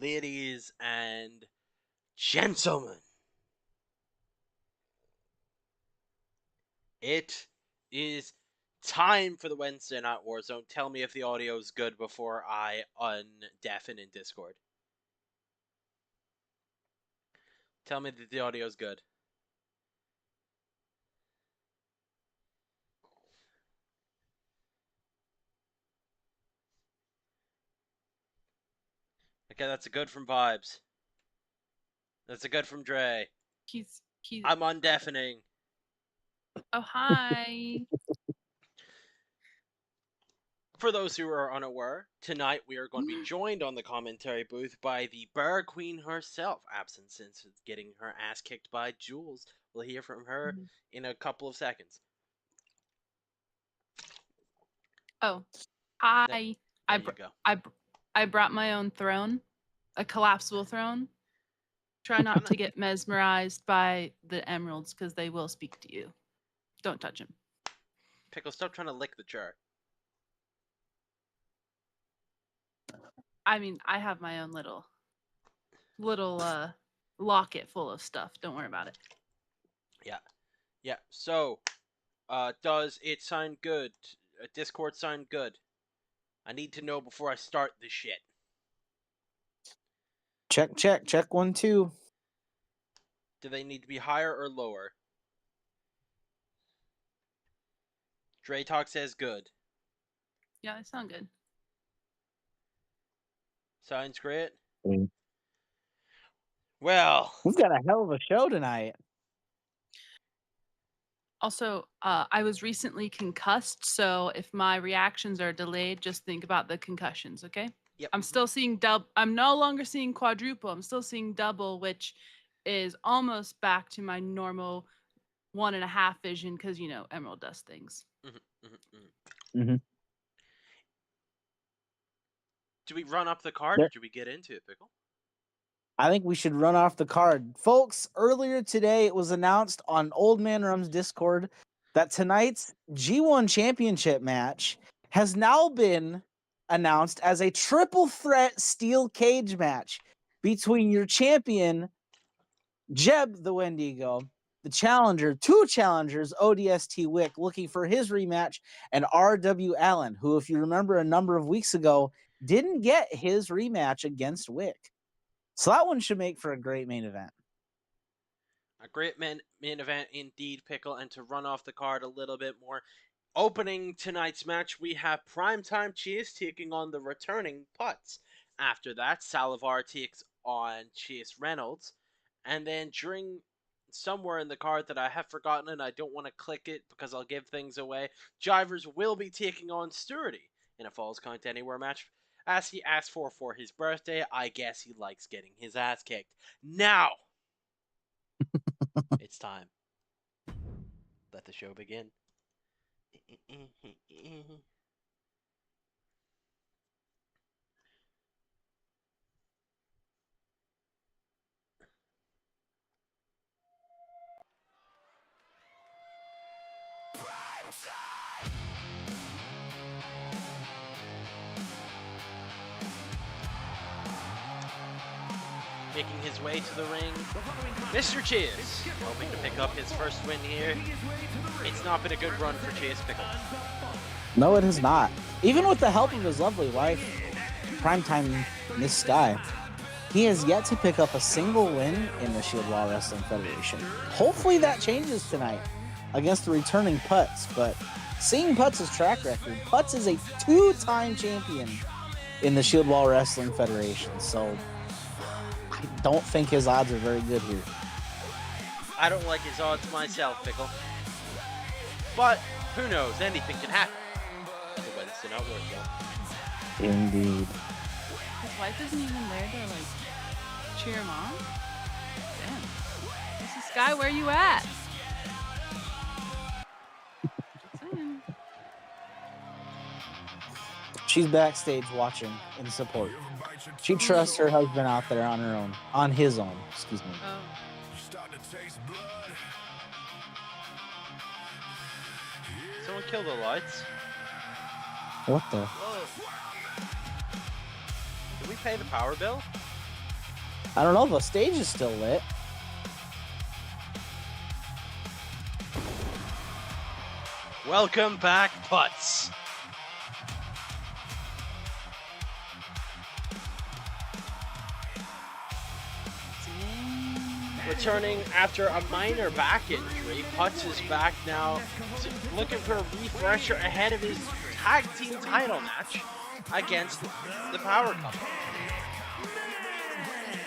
ladies and gentlemen, it is time for the Wednesday Night Warzone. Tell me if the audio is good before I undeafen in Discord. Tell me that the audio is good. Okay, that's a good from Vibes. That's a good from Dre. He's I'm undeafening. Oh, hi. For those who are unaware, tonight we are going to be joined on the commentary booth by the Bar Queen herself, absent since getting her ass kicked by Jules. We'll hear from her in a couple of seconds. Oh, hi. There you go. I brought my own throne, a collapsible throne. Try not to get mesmerized by the emeralds because they will speak to you. Don't touch them. Pickle, stop trying to lick the jar. I mean, I have my own little locket full of stuff. Don't worry about it. Yeah. So, does it sound good? Discord sound good? I need to know before I start this shit. Check 1 2. Do they need to be higher or lower? Dre Talk says good. Yeah, they sound good. Sounds great. Mm. Well, we've got a hell of a show tonight. Also, I was recently concussed, so if my reactions are delayed, just think about the concussions, okay? Yep. I'm still seeing double. I'm no longer seeing quadruple. I'm still seeing double, which is almost back to my normal 1.5 vision because, you know, Emerald does things. Do we run up the card or do we get into it, Pickle? I think we should run off the card. Folks, earlier today it was announced on Old Man Rum's Discord that tonight's G1 Championship match has now been announced as a triple threat steel cage match between your champion, Jeb the Wendigo, the challenger, two challengers, ODST Wick, looking for his rematch, and RW Allen, who, if you remember a number of weeks ago, didn't get his rematch against Wick. So that one should make for a great main event. A great main event indeed, Pickle. And to run off the card a little bit more, opening tonight's match, we have Primetime Chase taking on the returning Putz. After that, Salivar takes on Chase Reynolds. And then during somewhere in the card that I have forgotten and I don't want to click it because I'll give things away, Jivers will be taking on Sturdy in a Falls Count Anywhere match. As he asked for his birthday, I guess he likes getting his ass kicked. Now, it's time. Let the show begin. Making his way to the ring, Mr. Chase, hoping to pick up his first win here. It's not been a good run for Chase Pickle. No, it has not. Even with the help of his lovely wife, Primetime Miss Sky, he has yet to pick up a single win in the Shield Wall Wrestling Federation. Hopefully that changes tonight against the returning Putz, but seeing Putz's track record, Putz is a 2-time champion in the Shield Wall Wrestling Federation, so I don't think his odds are very good here. I don't like his odds myself, Pickle. But who knows? Anything can happen. But it's not worth it. Indeed. His wife isn't even there to like cheer him on. Damn. Mrs. Sky, where you at? She's backstage watching in support. She trusts her husband out there on her own. On his own, excuse me. Oh. Someone kill the lights. What the? Whoa. Did we pay the power bill? I don't know, the stage is still lit. Welcome back, Putz. Returning after a minor back injury, Putz is back now, looking for a refresher ahead of his tag team title match against the Power Couple.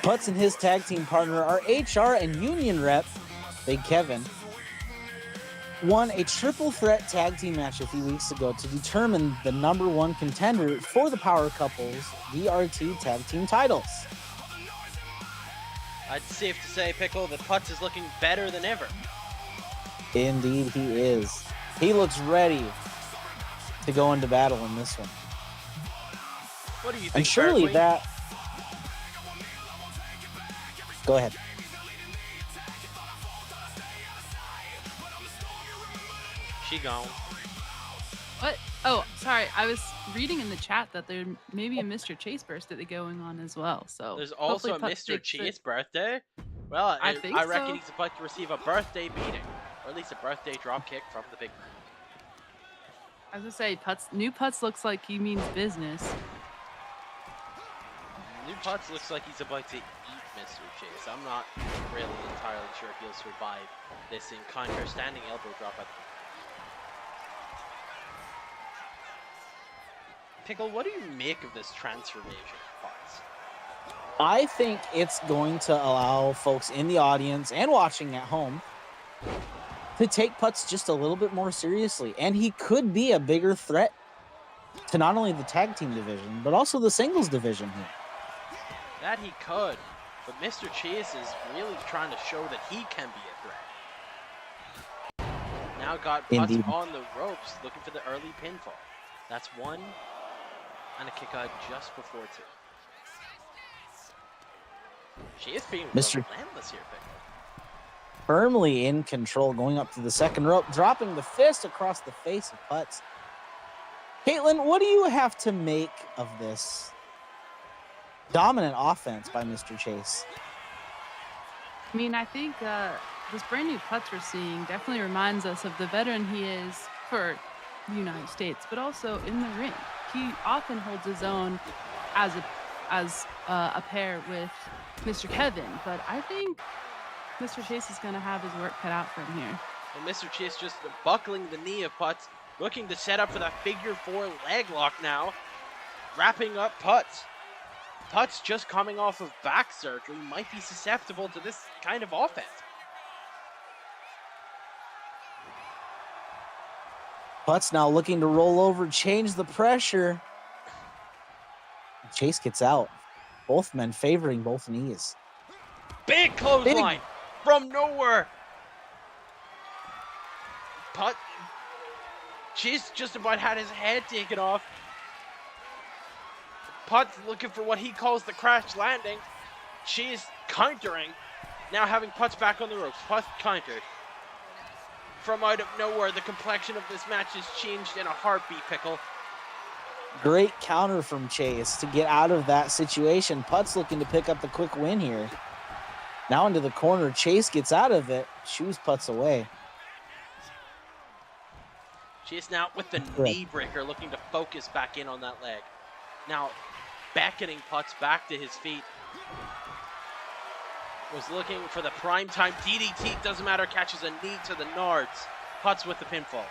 Putz and his tag team partner, our HR and union rep, Big Kevin, won a triple threat tag team match a few weeks ago to determine the #1 contender for the Power Couple's DRT tag team titles. It's safe to say, Pickle, that Putz is looking better than ever. Indeed, he is. He looks ready to go into battle in this one. What do you think, And surely Berkeley? that... Go ahead. She gone. What? Oh, sorry. I was reading in the chat that there may be a Mr. Chase birthday going on as well. So There's also a hopefully Putz Mr. takes Chase it. birthday. Well, I think I reckon so. he's about to receive a birthday beating, or at least a birthday drop kick from the big man. I was gonna say, new Putz looks like he means business. New Putz looks like he's about to eat Mr. Chase. I'm not really entirely sure if he'll survive this encounter. Standing elbow drop at the Pickle, what do you make of this transformation of Putz? I think it's going to allow folks in the audience and watching at home to take Putz just a little bit more seriously. And he could be a bigger threat to not only the tag team division, but also the singles division here. That he could, but Mr. Chase is really trying to show that he can be a threat. Now got Putz Indeed. on the ropes, looking for the early pinfall. That's one, and a kick out just before two. She is being relentless here, Pickle. Firmly in control, going up to the second rope, dropping the fist across the face of Putz. Caitlin, what do you have to make of this dominant offense by Mr. Chase? I mean, I think this brand new Putz we're seeing definitely reminds us of the veteran he is for the United States, but also in the ring. He often holds his own as a pair with Mr. Kevin, but I think Mr. Chase is going to have his work cut out for him here. And Mr. Chase just buckling the knee of Putz, looking to set up for that figure 4 leg lock now. Wrapping up Putz. Putz just coming off of back surgery, might be susceptible to this kind of offense. Putz now looking to roll over, change the pressure. Chase gets out. Both men favoring both knees. Big clothesline from nowhere. Putz. Chase just about had his head taken off. Putz looking for what he calls the crash landing. Chase countering. Now having Putz back on the ropes. Putz countered. From out of nowhere, the complexion of this match has changed in a heartbeat, Pickle. Great counter from Chase to get out of that situation. Putz looking to pick up the quick win here. Now into the corner. Chase gets out of it. Shoos Putz away. Chase now with the knee breaker, looking to focus back in on that leg. Now beckoning Putz back to his feet. Was looking for the primetime DDT. Doesn't matter. Catches a knee to the nards. Putz with the pinfall.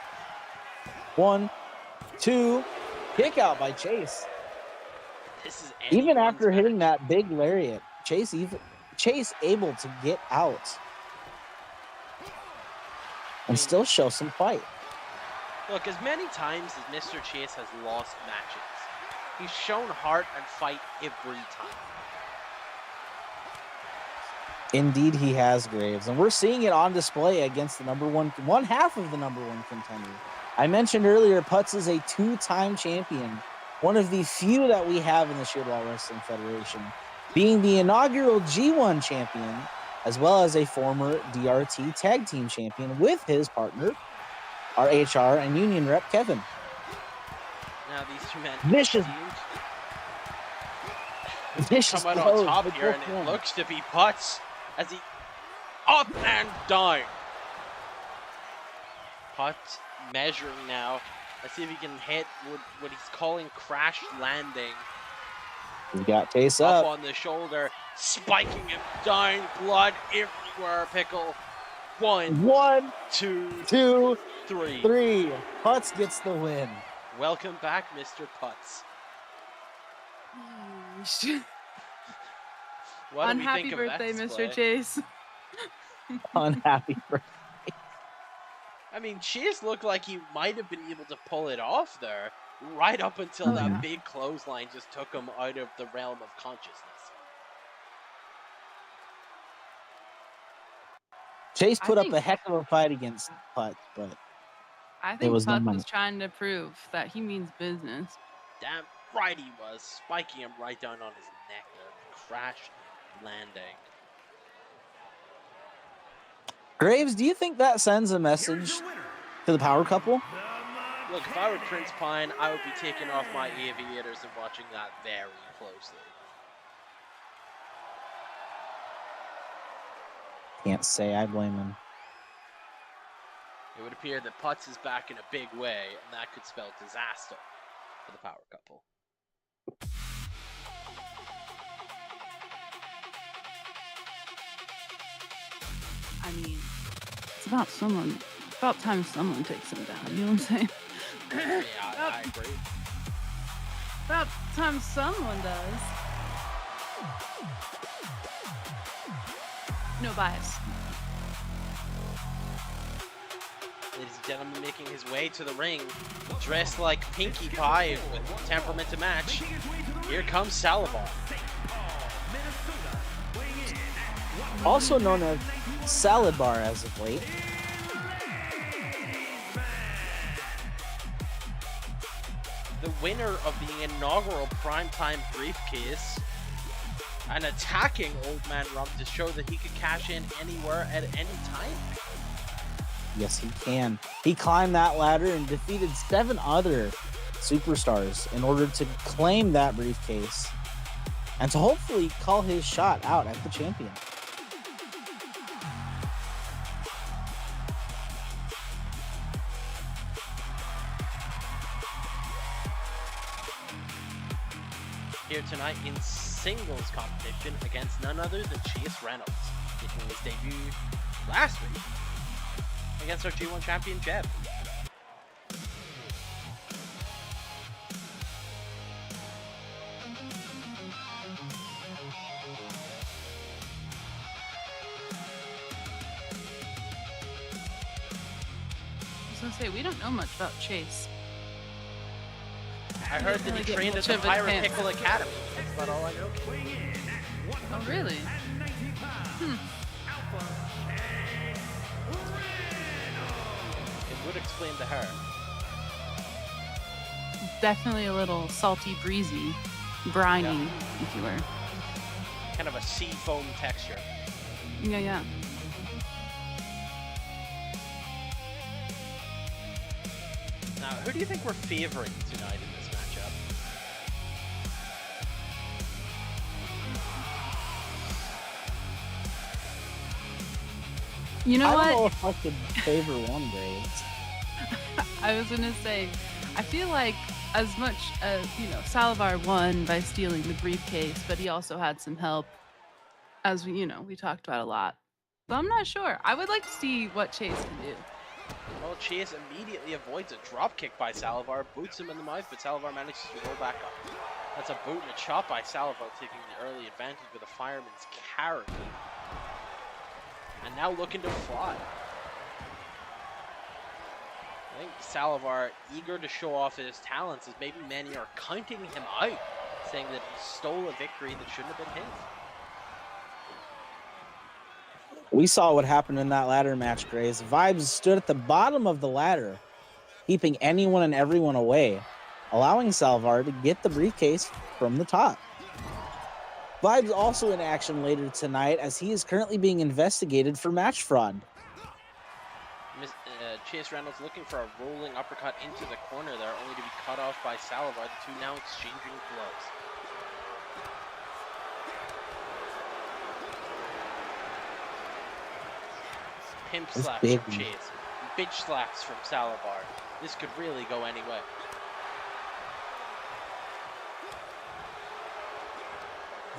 1, 2, kick out by Chase. This is Even anyone's after hitting match. that big lariat, Chase able to get out and still show some fight. Look, as many times as Mr. Chase has lost matches, he's shown heart and fight every time. Indeed, he has, Graves, and we're seeing it on display against the one half of the #1 contender. I mentioned earlier, Putz is a 2-time champion, one of the few that we have in the Shieldwall Wrestling Federation, being the inaugural G1 champion, as well as a former DRT tag team champion with his partner, our HR and union rep, Kevin. Now these two men Vicious. feud. Vicious come out on blows top with here, both and it hands. looks to be Putz as he up and down. Putz measuring now. Let's see if he can hit what he's calling crash landing. He got Chase Up up. on the shoulder, spiking him down, blood everywhere. Pickle. 1, 2, 2, 3. 3. Putz gets the win. Welcome back, Mr. Putz. What do we Unhappy think of birthday, that Mr. display? Chase. Unhappy birthday. I mean, Chase looked like he might have been able to pull it off there, right up until that big clothesline just took him out of the realm of consciousness. Chase put up a heck of a fight against Putz, but I it think was no Putz money. was trying to prove that he means business. Damn right he was, spiking him right down on his neck there. Crash landing. Graves, do you think that sends a message to the power couple? Look, if I were Prince Pine, I would be taking off my aviators and watching that very closely. Can't say I blame him. It would appear that Putz is back in a big way, and that could spell disaster for the power couple. I mean, it's about time someone takes him down, you know what I'm saying? Yeah, I agree. About time someone does. No bias. Ladies and gentlemen, making his way to the ring, dressed like Pinkie Pie with temperament to match. Here comes Salivar. Also known as Salad Bar as of late. The winner of the inaugural primetime briefcase, and attacking Old Man Rum to show that he could cash in anywhere at any time. Yes, he can. He climbed that ladder and defeated 7 other superstars in order to claim that briefcase and to hopefully call his shot out at the champion. Here tonight in singles competition against none other than Chase Reynolds, making his debut last week against our G1 champion Jeb. I was gonna say, we don't know much about Chase. I heard that he trained at the Pirate Pickle Academy. That's about all I know. Oh, really? It would explain to her. Definitely a little salty, breezy, briny, if you were. Kind of a sea foam texture. Yeah. Now, who do you think we're favoring tonight in this matchup? You know I what? don't know if I could favor one, Graves. I was gonna say, I feel like as much as, Salivar won by stealing the briefcase, but he also had some help, as we talked about a lot. So I'm not sure. I would like to see what Chase can do. Well, Chase immediately avoids a drop kick by Salivar, boots him in the mouth, but Salivar manages to roll back up. That's a boot and a chop by Salivar, taking the early advantage with a fireman's carry. And now looking to fly. I think Salivar, eager to show off his talents, as maybe many are counting him out, saying that he stole a victory that shouldn't have been his. We saw what happened in that ladder match, Graves. Vibes stood at the bottom of the ladder, keeping anyone and everyone away, allowing Salivar to get the briefcase from the top. Vibes also in action later tonight, as he is currently being investigated for match fraud. Chase Reynolds looking for a rolling uppercut into the corner there, only to be cut off by Salivar, the two now exchanging blows. Pimp It's slaps big. from Chase. Bitch slaps from Salavar. This could really go any way.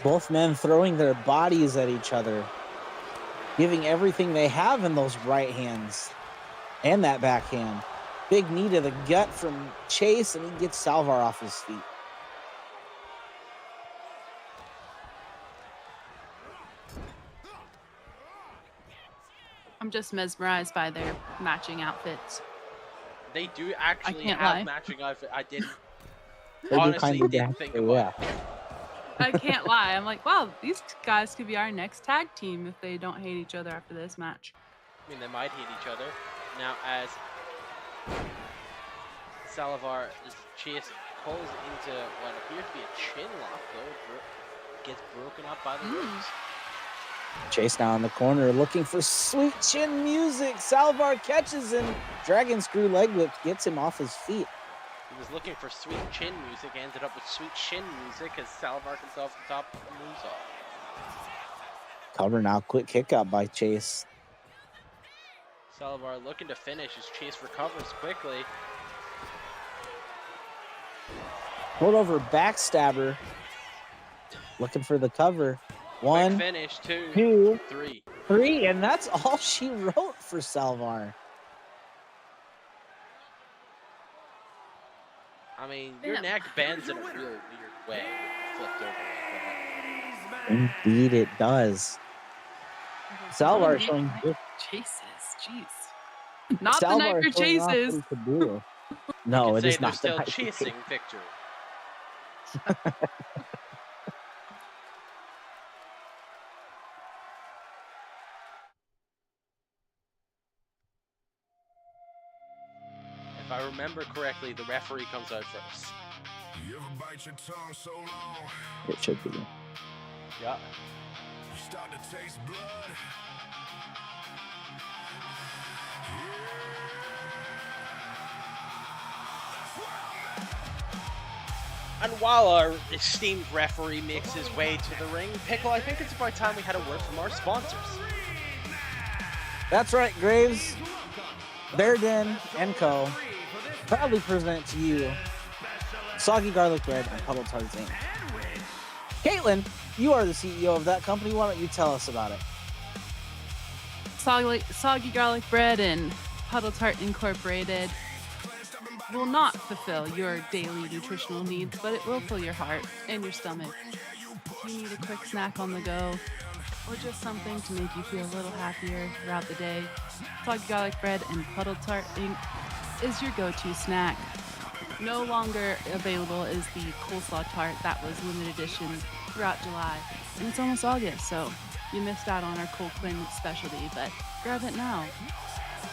Both men throwing their bodies at each other, giving everything they have in those right hands and that backhand. Big knee to the gut from Chase, and he gets Salvar off his feet. I'm just mesmerized by their matching outfits. They do actually can't have lie. matching outfit. I didn't They do honestly kinda didn't think about it. I can't lie. I'm like, wow, these guys could be our next tag team if they don't hate each other after this match. I mean, they might hate each other. Now, as Salavar is Chase pulls into what appears to be a chin lock, though, gets broken up by the ropes. Chase now in the corner looking for sweet chin music. Salvar catches him. Dragon screw leg whip gets him off his feet. He was looking for sweet chin music, ended up with sweet shin music as Salavar comes off the top of the moonsault. Cover now. Quick kick out by Chase. Salavar looking to finish as Chase recovers quickly. Hold over backstabber. Looking for the cover. One, Quick finish, two, two, three. three, and that's all she wrote for Salvar. I mean, your Yeah. neck bends in a real weird way when you flipped over like that. Indeed, it does. Salvar showing good. Chases, jeez. Not the night for showing off what chases. he could do. You No, could it say is they're not the still night for chasing victory. If I remember correctly, the referee comes out first. You ever bite your tongue so long, It should be. Yeah. you start to taste blood? And while our esteemed referee makes his way to the ring, Pickle, I think it's about time we had a word from our sponsors. That's right, Graves. Bear Den & Co. proudly present to you Soggy Garlic Bread and Puddle Tarts Inc. Caitlin, you are the CEO of that company. Why don't you tell us about it? Soggy garlic bread and Puddle Tart Incorporated will not fulfill your daily nutritional needs, but it will fill your heart and your stomach. If you need a quick snack on the go, or just something to make you feel a little happier throughout the day, Soggy Garlic Bread and Puddle Tart Inc. is your go-to snack. No longer available is the coleslaw tart that was limited edition throughout July, and it's almost August, so you missed out on our cold climate specialty, but grab it now.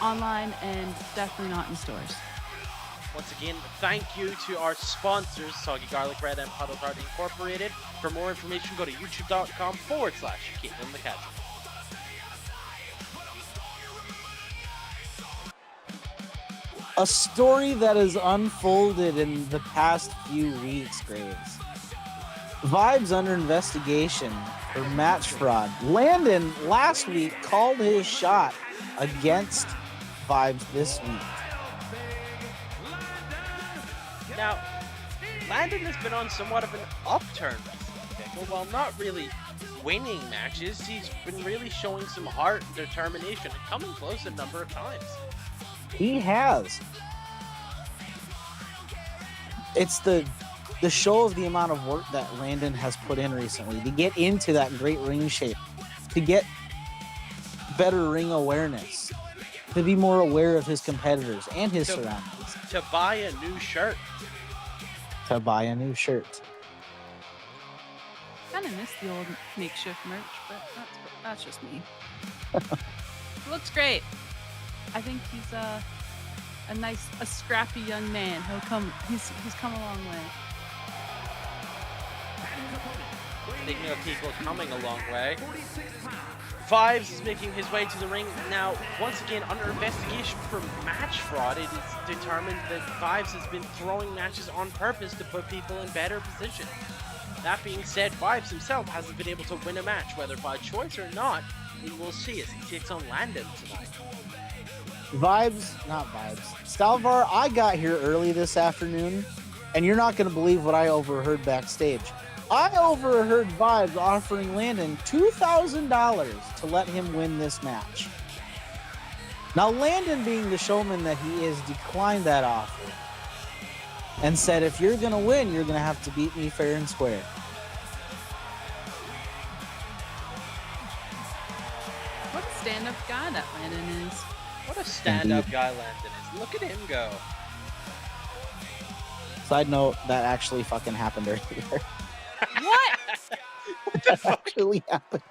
Online and definitely not in stores. Once again, thank you to our sponsors, Soggy Garlic Bread and Puddle Tart Incorporated. For more information, go to youtube.com/Caitlin the Catcher. A story that has unfolded in the past few weeks, Graves. Vibes under investigation for match fraud. Landon last week called his shot against Vibes this week. Now, Landon has been on somewhat of an upturn recently, Pickle. While not really winning matches, he's been really showing some heart and determination and coming close a number of times. He has. It's the show of the amount of work that Landon has put in recently to get into that great ring shape, to get better ring awareness, to be more aware of his competitors and his surroundings. To buy a new shirt. To buy a new shirt. Kind of miss the old makeshift merch, but that's just me. Looks great. I think he's a scrappy young man. He's come a long way. Speaking of people coming a long way, Vibes is making his way to the ring now. Once again, under investigation for match fraud, it is determined that Vibes has been throwing matches on purpose to put people in better position. That being said, Vibes himself hasn't been able to win a match, whether by choice or not. We will see as he takes on Landon tonight. Not Vibes. Stalvar, I got here early this afternoon, and you're not going to believe what I overheard backstage. I overheard Vibes offering Landon $2,000 to let him win this match. Now, Landon, being the showman that he is, declined that offer and said, if you're going to win, you're going to have to beat me fair and square. What a stand-up guy that Landon is. What a stand-up guy Landon is. Look at him go. Side note, that actually fucking happened earlier. What? What the fuck? Actually happened.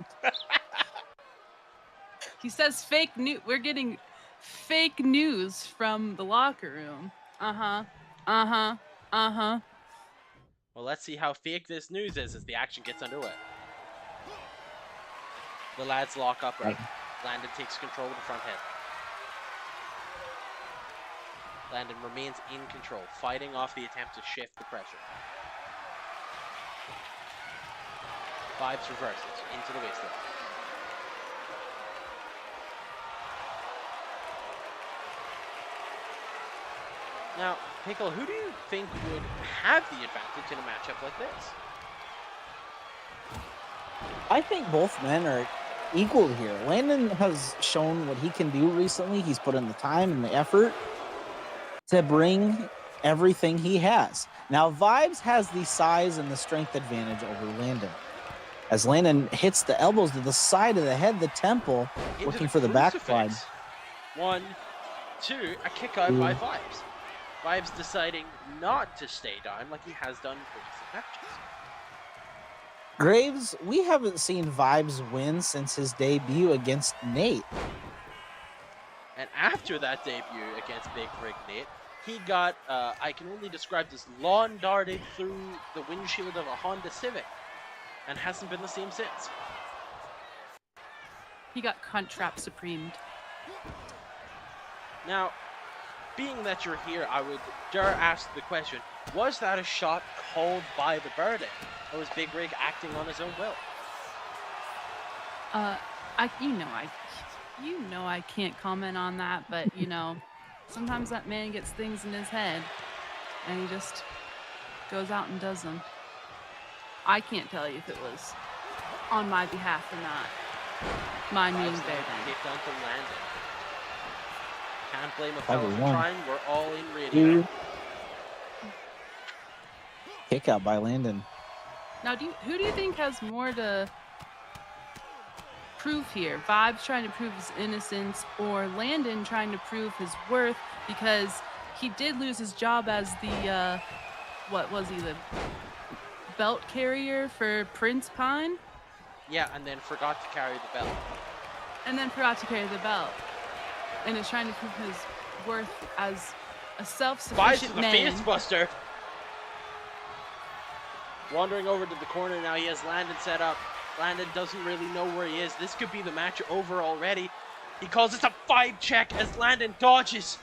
He says fake news. We're getting fake news from the locker room. Uh-huh. Uh-huh. Uh-huh. Well, let's see how fake this news is as the action gets underway. The lads lock up right. Landon takes control of the front head. Landon remains in control, fighting off the attempt to shift the pressure. Vibes reverses into the waistline. Now, Pickle, who do you think would have the advantage in a matchup like this? I think both men are equal here. Landon has shown what he can do recently. He's put in the time and the effort to bring everything he has. Now, Vibes has the size and the strength advantage over Landon. As Landon hits the elbows to the side of the head, the temple, looking for the backslide. 1, 2, a kick out by Vibes. Vibes deciding not to stay down like he has done in previous matches. Graves, we haven't seen Vibes win since his debut against Nate. And after that debut against Big Rig Nate, he got, I can only describe this, lawn darted through the windshield of a Honda Civic and hasn't been the same since. He got cunt trap supremed. Now, being that you're here, I would dare ask the question, was that a shot called by the Burden? Or was Big Rig acting on his own will? You know I can't comment on that, but you know, sometimes that man gets things in his head and he just goes out and does them. I can't tell you if it was on my behalf or not. Mine means better than. Kicked onto Landon. Can't blame a Probably fellow for one. trying. We're all in radio. Kick out by Landon. Now, who do you think has more to prove here? Vibes trying to prove his innocence, or Landon trying to prove his worth? Because he did lose his job as the what was he, the belt carrier for Prince Pine? Yeah, and then forgot to carry the belt. And is trying to prove his worth as a Vibes self-sufficient to the man. face buster. Wandering over to the corner now, he has Landon set up. Landon doesn't really know where he is. This could be the match over already. He calls it a 5 check as Landon dodges.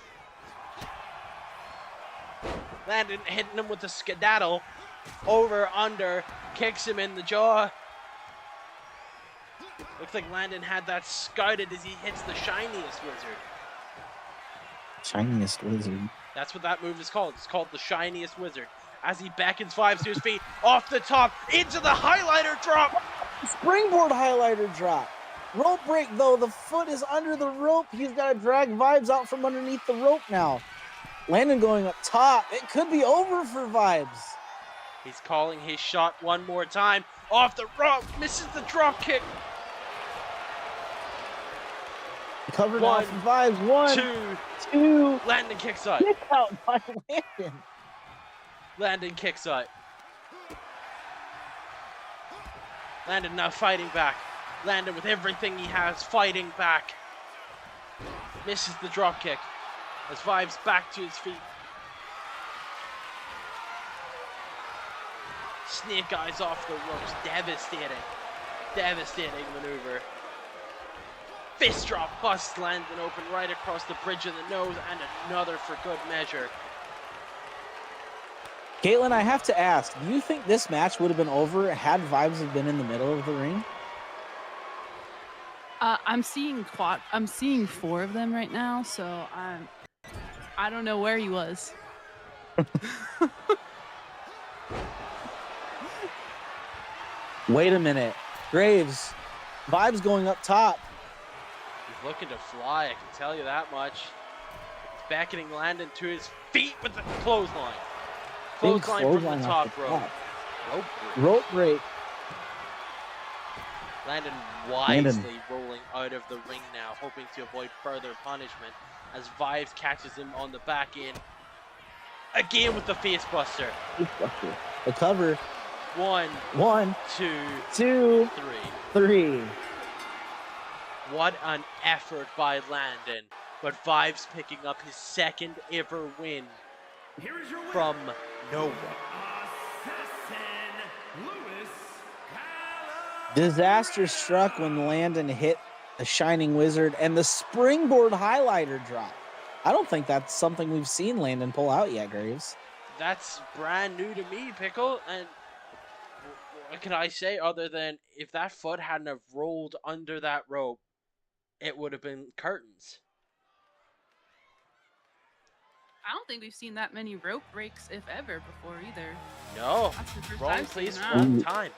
Landon hitting him with a skedaddle. Over, under, kicks him in the jaw. Looks like Landon had that scouted as he hits the shiniest wizard. Shiniest wizard. That's what that move is called. It's called the shiniest wizard. As he beckons Vibes to his feet, off the top, into the highlighter drop. Springboard highlighter drop. Rope break, though. The foot is under the rope. He's got to drag Vibes out from underneath the rope now. Landon going up top. It could be over for Vibes. He's calling his shot one more time. Off the rope, misses the drop kick. Covered One, off from Vibes. 1, 2. Landon kicks out. Kick out by Landon. Landon kicks out. Landon now fighting back. Landon with everything he has fighting back. Misses the drop kick. As Vibes back to his feet. Snake eyes off the ropes. Devastating. Devastating maneuver. Fist drop busts Landon open right across the bridge of the nose, and another for good measure. Caitlin, I have to ask, do you think this match would have been over had Vibes have been in the middle of the ring? I'm seeing 4 of them right now, so I don't know where he was. Wait a minute. Graves, Vibes going up top. He's looking to fly, I can tell you that much. He's beckoning Landon to his feet with the clothesline. Clothesline from the top rope. Rope break. Landon wisely rolling out of the ring now, hoping to avoid further punishment as Vibes catches him on the back end. Again with the face buster. The cover. One, 2, 3. What an effort by Landon. But Vibes picking up his second ever win from nowhere. Disaster struck when Landon hit the Shining Wizard and the springboard highlighter drop. I don't think that's something we've seen Landon pull out yet, Graves. That's brand new to me, Pickle, and what can I say other than if that foot hadn't have rolled under that rope, it would have been curtains. I don't think we've seen that many rope breaks, if ever, before either. No, That's the first wrong I've place, seen that. wrong time.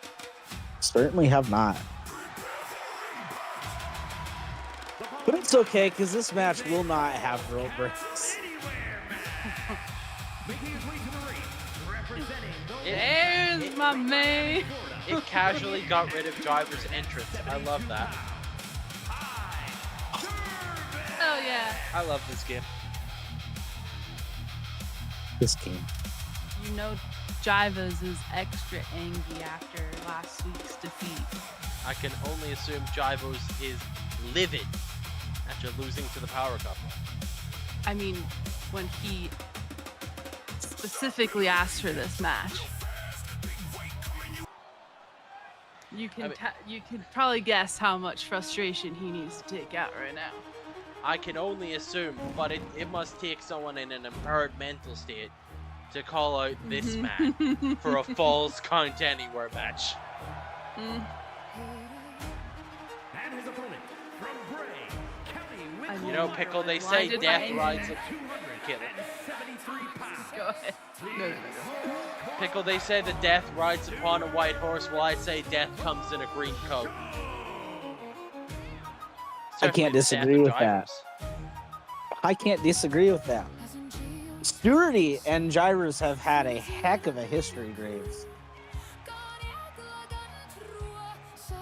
Certainly have not. But it's okay, because this match will not have rope breaks. There's my man. It casually got rid of Driver's entrance. I love that. Oh, yeah. I love this game. This game. You know Jivas is extra angry after last week's defeat. I can only assume Jivos is livid after losing to the Power Couple. I mean, when he specifically asked for this match. You can probably guess how much frustration he needs to take out right now. I can only assume, but it must take someone in an impaired mental state to call out this man for a Falls Count Anywhere match. Mm. And his opponent from Bray County, You know, Pickle, they say death rides upon... Go ahead. No. Pickle, they say that death rides upon a white horse, while I say death comes in a green coat. I can't disagree with that. I can't disagree with that. Stewarty and Gyros have had a heck of a history, Graves.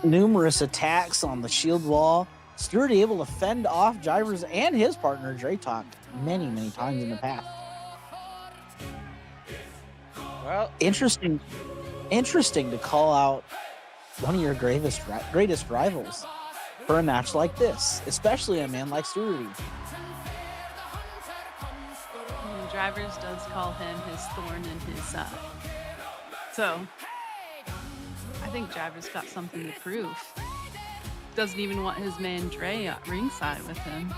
Numerous attacks on the shield wall. Stewarty able to fend off Gyros and his partner, Dre Talk, many, many times in the past. Well, interesting to call out one of your greatest rivals for a match like this, especially a man like Stewarty. Drivers does call him his thorn in his side. So, I think Drivers got something to prove. Doesn't even want his man Dre at ringside with him.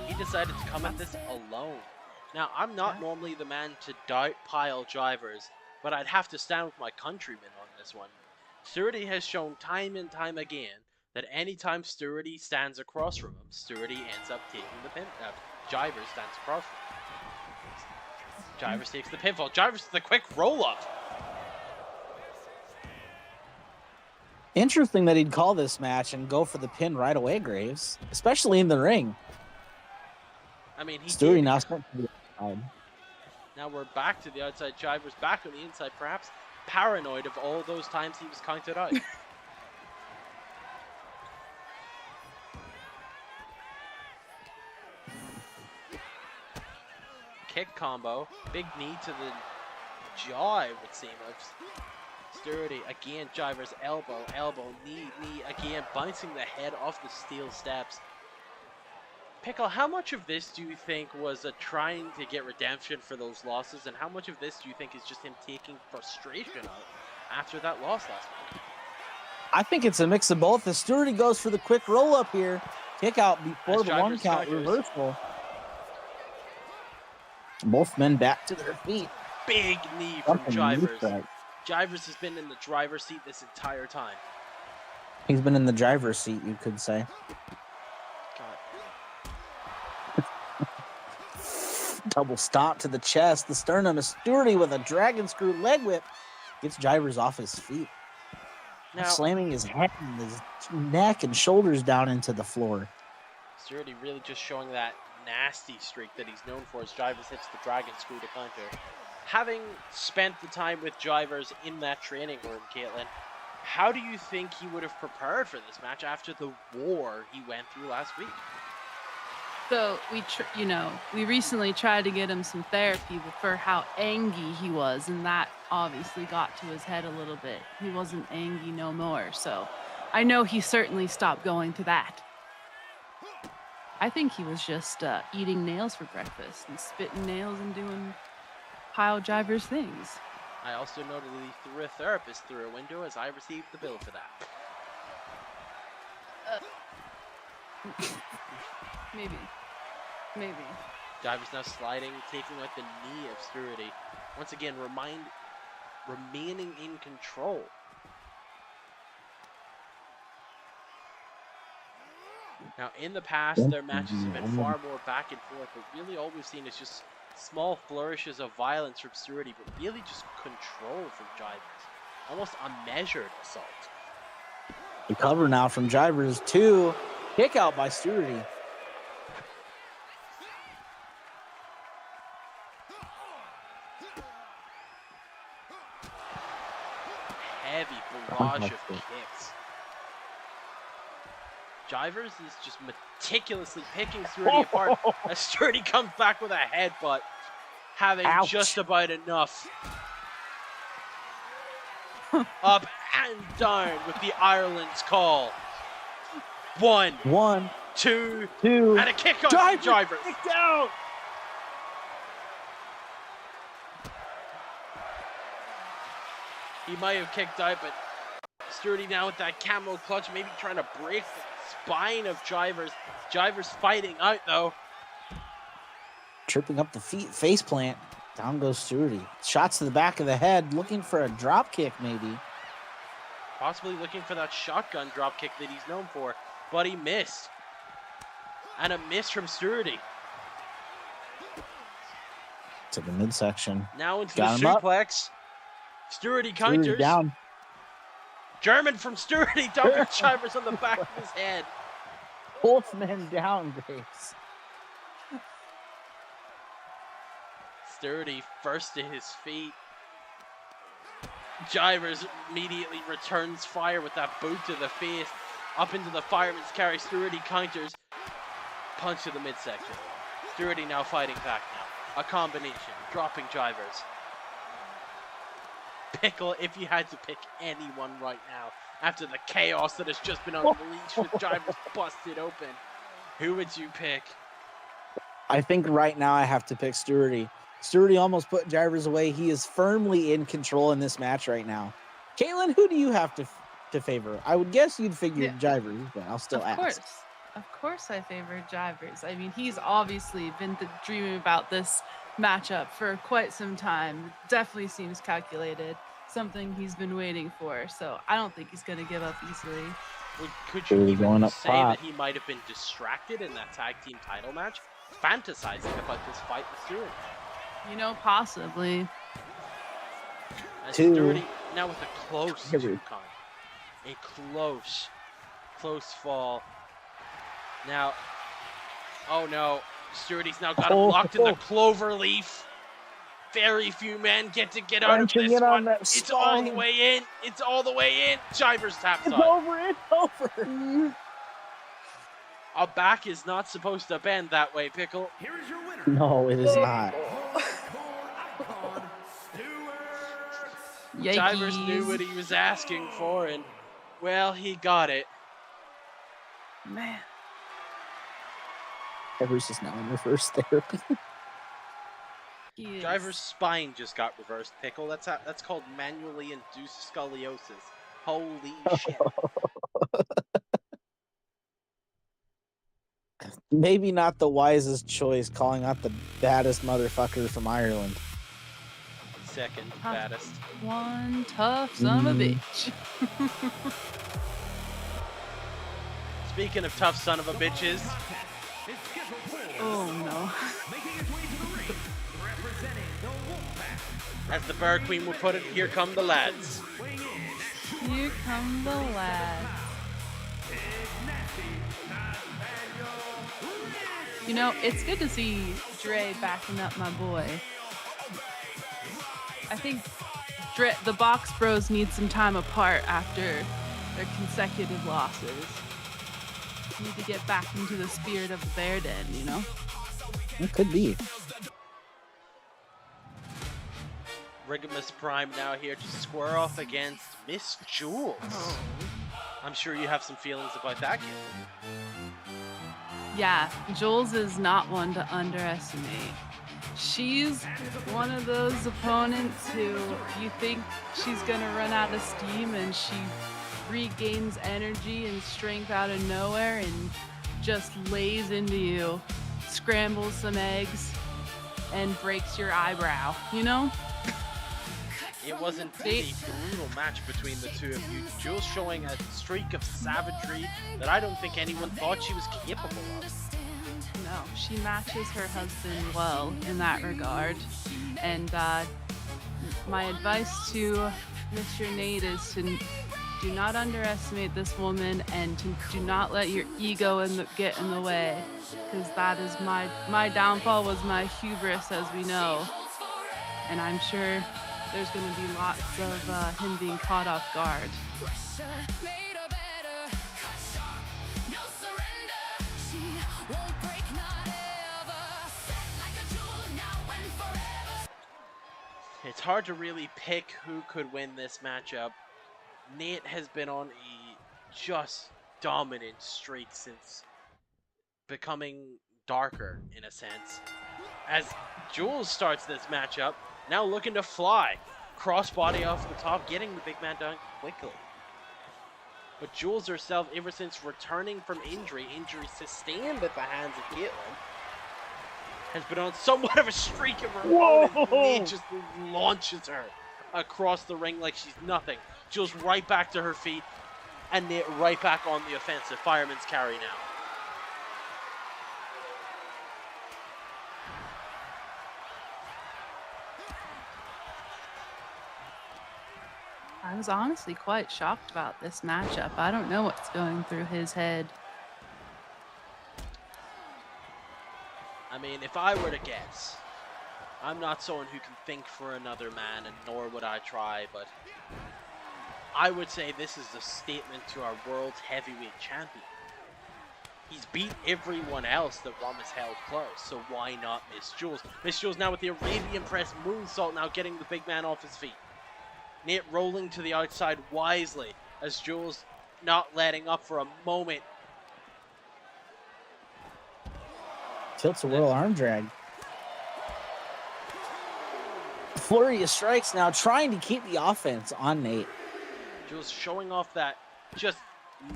He decided to come at this alone. Now, I'm not normally the man to doubt pile Drivers, but I'd have to stand with my countrymen on this one. Stewarty has shown time and time again that anytime Stewarty stands across from him, Stewarty ends up taking the pin. Drivers stands across from him. Drivers takes the pinfall. Drivers the quick roll-up. Interesting that he'd call this match and go for the pin right away, Graves, especially in the ring. I mean, he Stewarty did. now starting to outside. Now we're back to the outside. Drivers back on the inside, perhaps paranoid of all those times he was counted out. Kick combo, big knee to the jaw, it would seem. Stewarty again, Drivers elbow, knee, again, bouncing the head off the steel steps. Pickle, how much of this do you think was trying to get redemption for those losses, and how much of this do you think is just him taking frustration out after that loss last week? I think it's a mix of both. As Stewarty goes for the quick roll up here, kick out before As the one count counters. reversal. Both men back to their feet. big knee from Jumping knee Jivers. strike. Jivers has been in the driver's seat this entire time. He's been in the driver's seat, you could say. God. Double stomp to the chest. The sternum is Sturdy with a dragon screw leg whip. Gets Jivers off his feet. Now, Slamming his head and his neck and shoulders down into the floor. Sturdy really just showing that nasty streak that he's known for as Jivers hits the dragon screw to counter. Having spent the time with Jivers in that training room, Caitlin, how do you think he would have prepared for this match after the war he went through last week? So we recently tried to get him some therapy for how angry he was, and that obviously got to his head a little bit. He wasn't angry no more, so I know he certainly stopped going to that. I think he was just eating nails for breakfast and spitting nails and doing pile Jivers things. I also noted that he threw a therapist through a window as I received the bill for that. Maybe. Jivers now sliding, taking out the knee of Sturdy. Once again, remaining in control. Now, in the past, their matches have been far more back and forth, but really all we've seen is just small flourishes of violence from Sturdy, but really just control from Jivers. Almost unmeasured assault. Recover now from Jivers. 2. Kick out by Sturdy. Heavy barrage of kicks. Jivers is just meticulously picking Sturdy apart as Sturdy comes back with a headbutt, having Ouch. just about enough. Up and down with the Ireland's call. 1, 2, 2, and a kick out from Jivers. Kicked out. He might have kicked out, but Sturdy now with that camo clutch, maybe trying to break the spine of Jivers. Jivers fighting out though. Tripping up the feet, face plant. Down goes Sturdy. Shots to the back of the head, looking for a drop kick maybe. Possibly looking for that shotgun drop kick that he's known for, but he missed. And a miss from Sturdy. To the midsection. Now into Got the him up. suplex. Sturdy Sturdy counters. down. German from Sturdy, dumping Jivers on the back of his head. Both men down, Graves. Sturdy first to his feet. Jivers immediately returns fire with that boot to the face. Up into the fireman's carry. Sturdy counters. Punch to the midsection. Sturdy now fighting back now. A combination. Dropping Jivers. Pickle, if you had to pick anyone right now, after the chaos that has just been unleashed with Jivers busted open, who would you pick? I think right now I have to pick Sturdy. Sturdy almost put Jivers away. He is firmly in control in this match right now. Caitlin, who do you have to favor? I would guess you'd figure Jivers, but I'll still ask. Of course I favor Jivers. I mean, he's obviously been dreaming about this matchup for quite some time. Definitely seems calculated. Something he's been waiting for. So I don't think he's going to give up easily. Could you even say top. that he might have been distracted in that tag team title match, fantasizing about this fight with Sturdy? You know, possibly. As 2. Sturdy now with a close 2 count. A close fall. Now, oh no, Sturdy's now got him locked in the clover leaf. Very few men get out of this one. It's all the way in. It's all the way in. Jivers taps on. It's over. A back is not supposed to bend that way, Pickle. Here is your winner. No, it is not. Jivers knew what he was asking for, and, well, he got it. Man. Jivers is now in reverse therapy. Jivers' spine just got reversed, Pickle. That's called manually induced scoliosis. Holy shit. Maybe not the wisest choice calling out the baddest motherfucker from Ireland. second baddest. One tough son of a bitch. Speaking of tough son of a bitches, Oh no. Making his way to the ring, representing the Wolfpack. as the Bird Queen would put it, here come the lads. Weighing in Here come the lads. You know, it's good to see Dre backing up my boy. I think the Box Bros need some time apart after their consecutive losses. Need to get back into the spirit of the Bear Den, you know? It could be. Rigamus Prime now here to square off against Miss Jules. I'm sure you have some feelings about that kid. Yeah, Jules is not one to underestimate. She's one of those opponents who you think she's gonna run out of steam and she regains energy and strength out of nowhere and just lays into you, scrambles some eggs, and breaks your eyebrow, you know? It was indeed a brutal match between the two of you. Jules showing a streak of savagery that I don't think anyone thought she was capable of. No, she matches her husband well in that regard. And my advice to Mr. Nate is to do not underestimate this woman and to do not let your ego get in the way, because that is my downfall was my hubris, as we know. And I'm sure there's going to be lots of him being caught off guard. It's hard to really pick who could win this matchup. Nate has been on a just dominant streak since becoming darker, in a sense. As Jules starts this matchup, now looking to fly. Crossbody off the top, getting the big man down quickly. But Jules herself, ever since returning from injury sustained at the hands of Caitlyn, has been on somewhat of a streak of her own. And Nate just launches her across the ring like she's nothing. Jules right back to her feet, and Nate right back on the offensive. Fireman's carry now. I was honestly quite shocked about this matchup. I don't know what's going through his head. I mean, if I were to guess, I'm not someone who can think for another man, and nor would I try, but I would say this is a statement to our world's heavyweight champion. He's beat everyone else that Rum has held close, so why not Miss Jules? Miss Jules now with the Arabian Press moonsault, now getting the big man off his feet. Nate rolling to the outside wisely as Jules not letting up for a moment. Tilts a whirl arm drag. Flurry of strikes now, trying to keep the offense on Nate. Jules showing off that just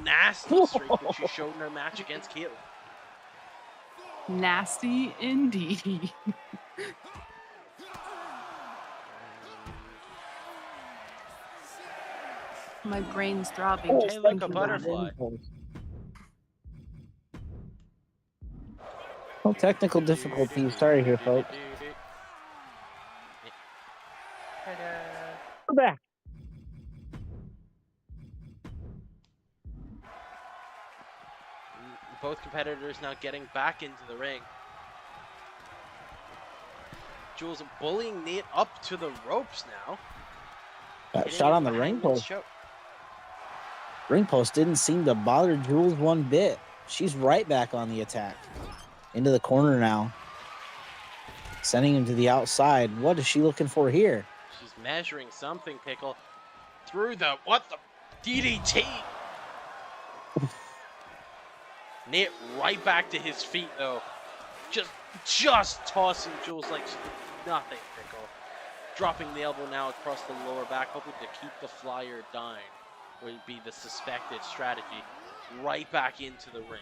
nasty streak that she showed in her match against Caitlyn. Nasty indeed. My brain's throbbing. Hey, look, a butterfly. No technical difficulties. Sorry here, folks. We're back. Both competitors now getting back into the ring. Jules bullying Nate up to the ropes now. That shot on the ring post. Ring post didn't seem to bother Jules one bit. She's right back on the attack. Into the corner now. Sending him to the outside. What is she looking for here? She's measuring something, Pickle. Through the, what the, DDT. Nate right back to his feet, though. Just tossing Jules like she's nothing, Pickle. Dropping the elbow now across the lower back, hoping to keep the flyer down. Would be the suspected strategy. Right back into the ring.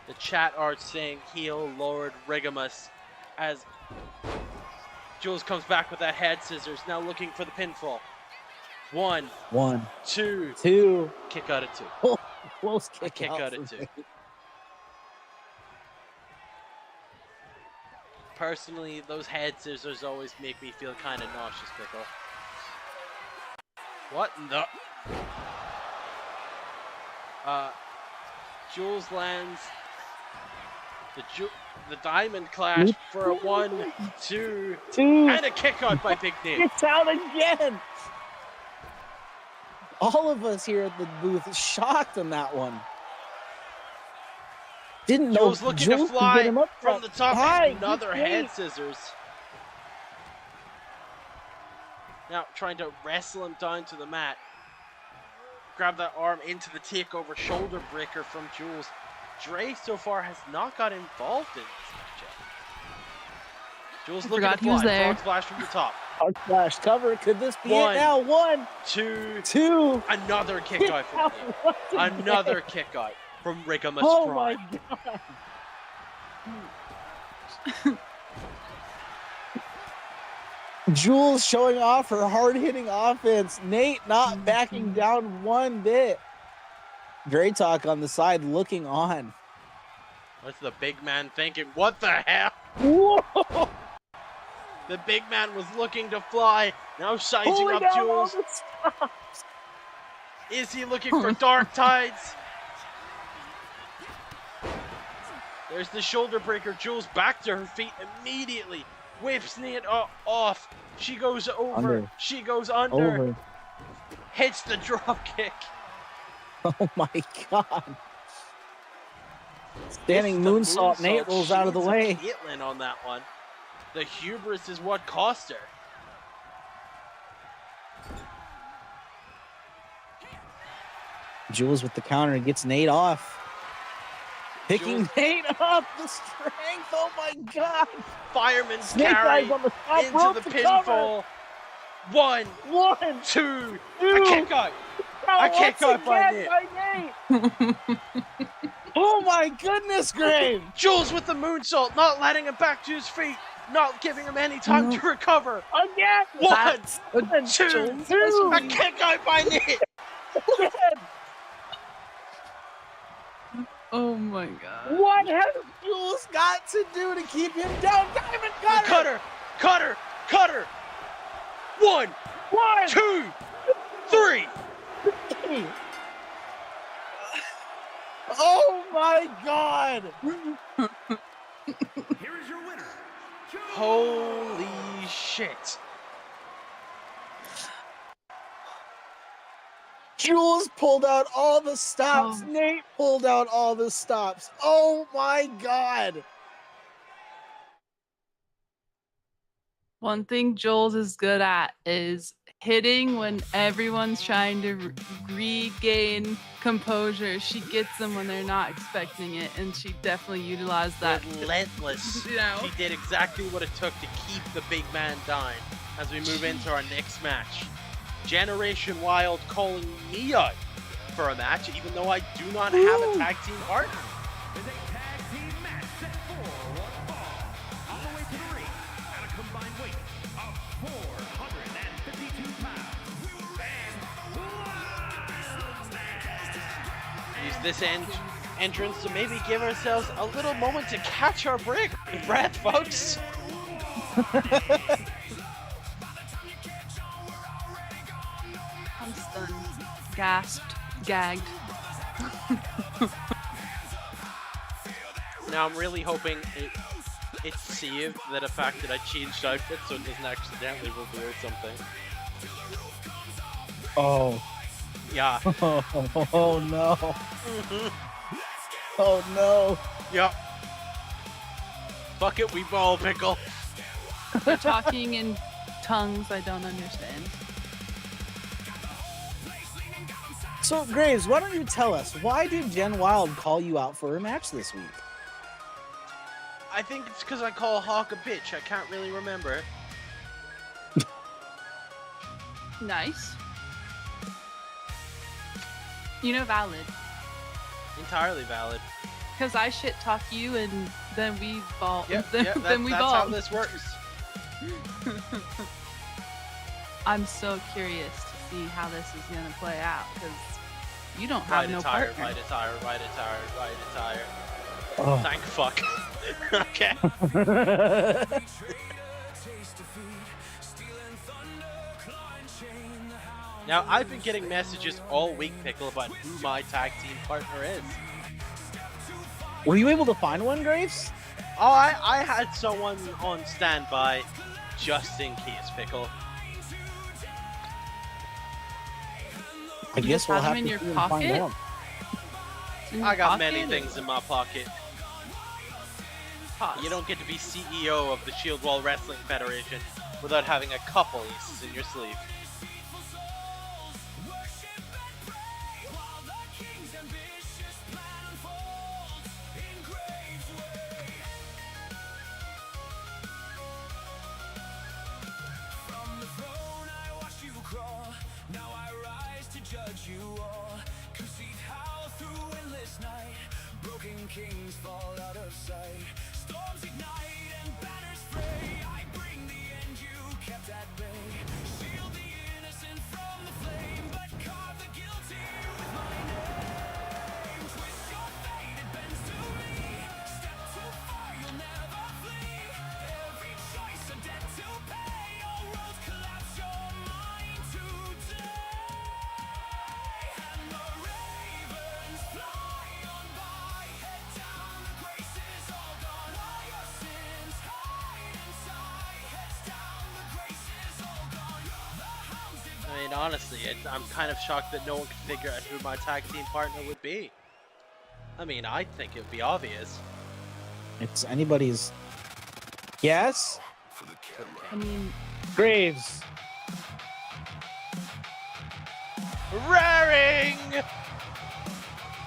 The chat are saying, heel Lord Rigamus. as Jules comes back with that head scissors, now looking for the pinfall. 1, 1, 2, 2. kick out of 2. Oh, close A kick, kick out of for 2. Nate. Personally, those head scissors always make me feel kind of nauseous, Pickle. What in the... Jules lands the diamond clash for a 1, 2, 2. and a kick out by Big Nate. It's out again. All of us here at the booth shocked on that one. Didn't know Jules looking to Jules could fly get him up from that the top. high. Another Good head weight. scissors. Now trying to wrestle him down to the mat. Grab that arm into the takeover shoulder breaker from Jules. Dre so far has not got involved in this matchup. Jules looking to forgot he was fly. there. Frog splash from the top. Our flash cover. Could this be 1, it now? 1, 2, 2. another kick out from Nate. Once again. Another kick out from Rigamus Oh Prime. my god. Jules showing off her hard-hitting offense. Nate not backing down one bit. Dre Talk on the side looking on. What's the big man thinking? What the hell? Whoa! The big man was looking to fly. Now sizing Pulling up down all Jules. the stops. Is he looking for dark tides? There's the shoulder breaker. Jules back to her feet immediately. Whips Nate off. She goes over. Under. She goes under. Over. Hits the drop kick. Oh my god. Standing Missed the moonsault. Nate rolls out of the Shades way. Caitlyn on that one. The hubris is what cost her. Jules with the counter gets Nate off. Picking Jules- Nate up. The strength. Oh my god. Fireman's Snake carry eyes on the top into rope the to cover. pinfall. 1, 1, 2, 2. a kick out. A kick out by Nate. Nate. Oh my goodness, Grave. Jules with the moonsault, not letting him back to his feet, not giving him any time to recover. Again. 1, That's a 2, Jules. a kick out by Nate. Again. Oh my god. What has Jules got to do to keep him down? Diamond cutter. Cutter, cutter, cutter. 1, 1, 2, 3. 3. Oh my god. Here is your winner, Jules. Holy shit. Jules pulled out all the stops. Oh. Nate pulled out all the stops. Oh my god. One thing Jules is good at is hitting when everyone's trying to regain composure. She gets them when they're not expecting it, and she definitely utilized that. Relentless. You know? She did exactly what it took to keep the big man down as we move into our next match. Generation Wild calling me out for a match, even though I do not have a tag team partner. Is a tag team match set for one fall. On the way to the ring at a combined weight of 452 pounds. Use this entrance to maybe give ourselves a little moment to catch our breath, folks. I'm stunned, gasped, gagged. Now I'm really hoping it's saved the fact that I changed outfits so it doesn't accidentally reveal something. Oh. Yeah. Oh no. Oh no. Yep. Fuck it, we ball pickle. They're talking in tongues I don't understand. So, Graves, why don't you tell us, why did Jen Wild call you out for a match this week? I think it's because I call Hawk a bitch. I can't really remember. Nice. You know, valid. Entirely valid. Because I shit talk you and then we ball. Yep, then, yeah, then we that's ball. how this works. I'm so curious to see how this is gonna play out because you don't have Ride no a tire, partner. ride a tire, ride a tire, ride a tire. Oh. Thank fuck. Okay. Now, I've been getting messages all week, Pickle, about who my tag team partner is. Were you able to find one, Graves? Oh, I had someone on standby just in case, Pickle. I You guess just we'll have have him in to your see and find pocket? out. In your I got pocket many or- things in my pocket. Pause. You don't get to be CEO of the Shield Wall Wrestling Federation without having a couple aces in your sleeve. Now I rise to judge you all. Conceive how through endless night broken kings fall out of sight. Storms ignite and banners fray. I bring the end you kept at bay. Shield the innocent from the flame, but carve the guilty with my name. Twist your fate, it bends to me. Step too far, you'll never flee. Every choice a debt to pay. All roads collapse your mind today. And the ravens fly on by. Head down, the grace is all gone. All your sins hide inside. Heads down, the grace is all gone. The hounds I mean, honestly, I'm kind of shocked that no one could figure out who my tag team partner would be. I mean, I think it would be obvious. It's anybody's guess. I mean, Graves. Raring!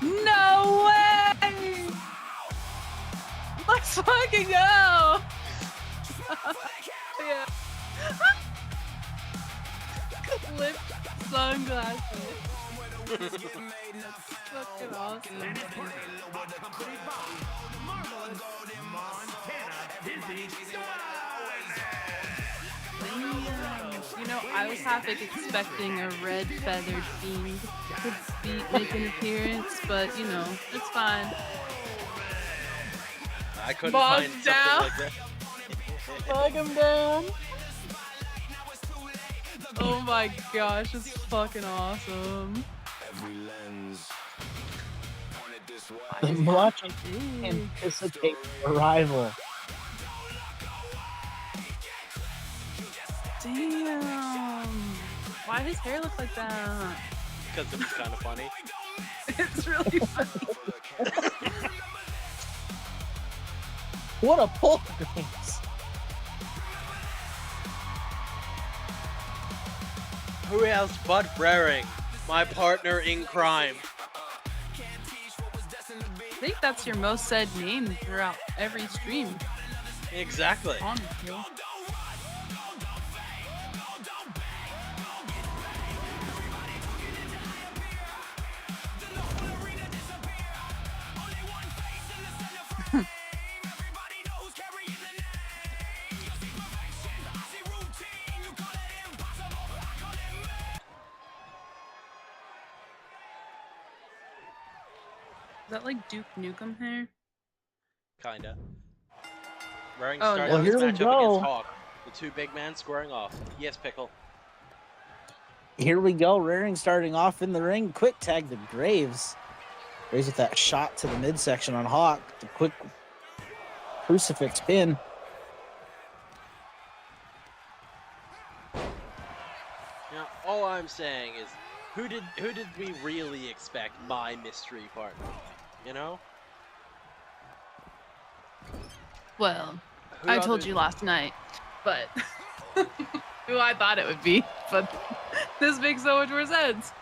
no way! Let's fucking go! Yeah. Clip sunglasses. Fucking awesome. accompanied by the marvelous Montana Dizzy You know, I was half expecting a red feathered fiend to make an appearance, but you know, it's fine. I couldn't Bogged find down. something like that. Bug him down. Oh my gosh, it's fucking awesome. Every lens pointed this way. The much Ooh. anticipated arrival. Damn. Why his hair look like that? Because it was kind of funny. It's really funny. What a pull, Graves. Who else but Raring, my partner in crime? I think that's your most said name throughout every stream. Exactly. Honestly. Is that like Duke Nukem hair? Kinda. Raring Oh, started no. Well, this here we matchup go. against Hawk. The two big men squaring off. Yes, Pickle. Here we go. Raring starting off in the ring. Quick tag to Graves. Graves with that shot to the midsection on Hawk. The quick crucifix pin. Now, all I'm saying is, who did we really expect my mystery partner? You know? Well, Who I told other- you last night, but who I thought it would be. But this makes so much more sense.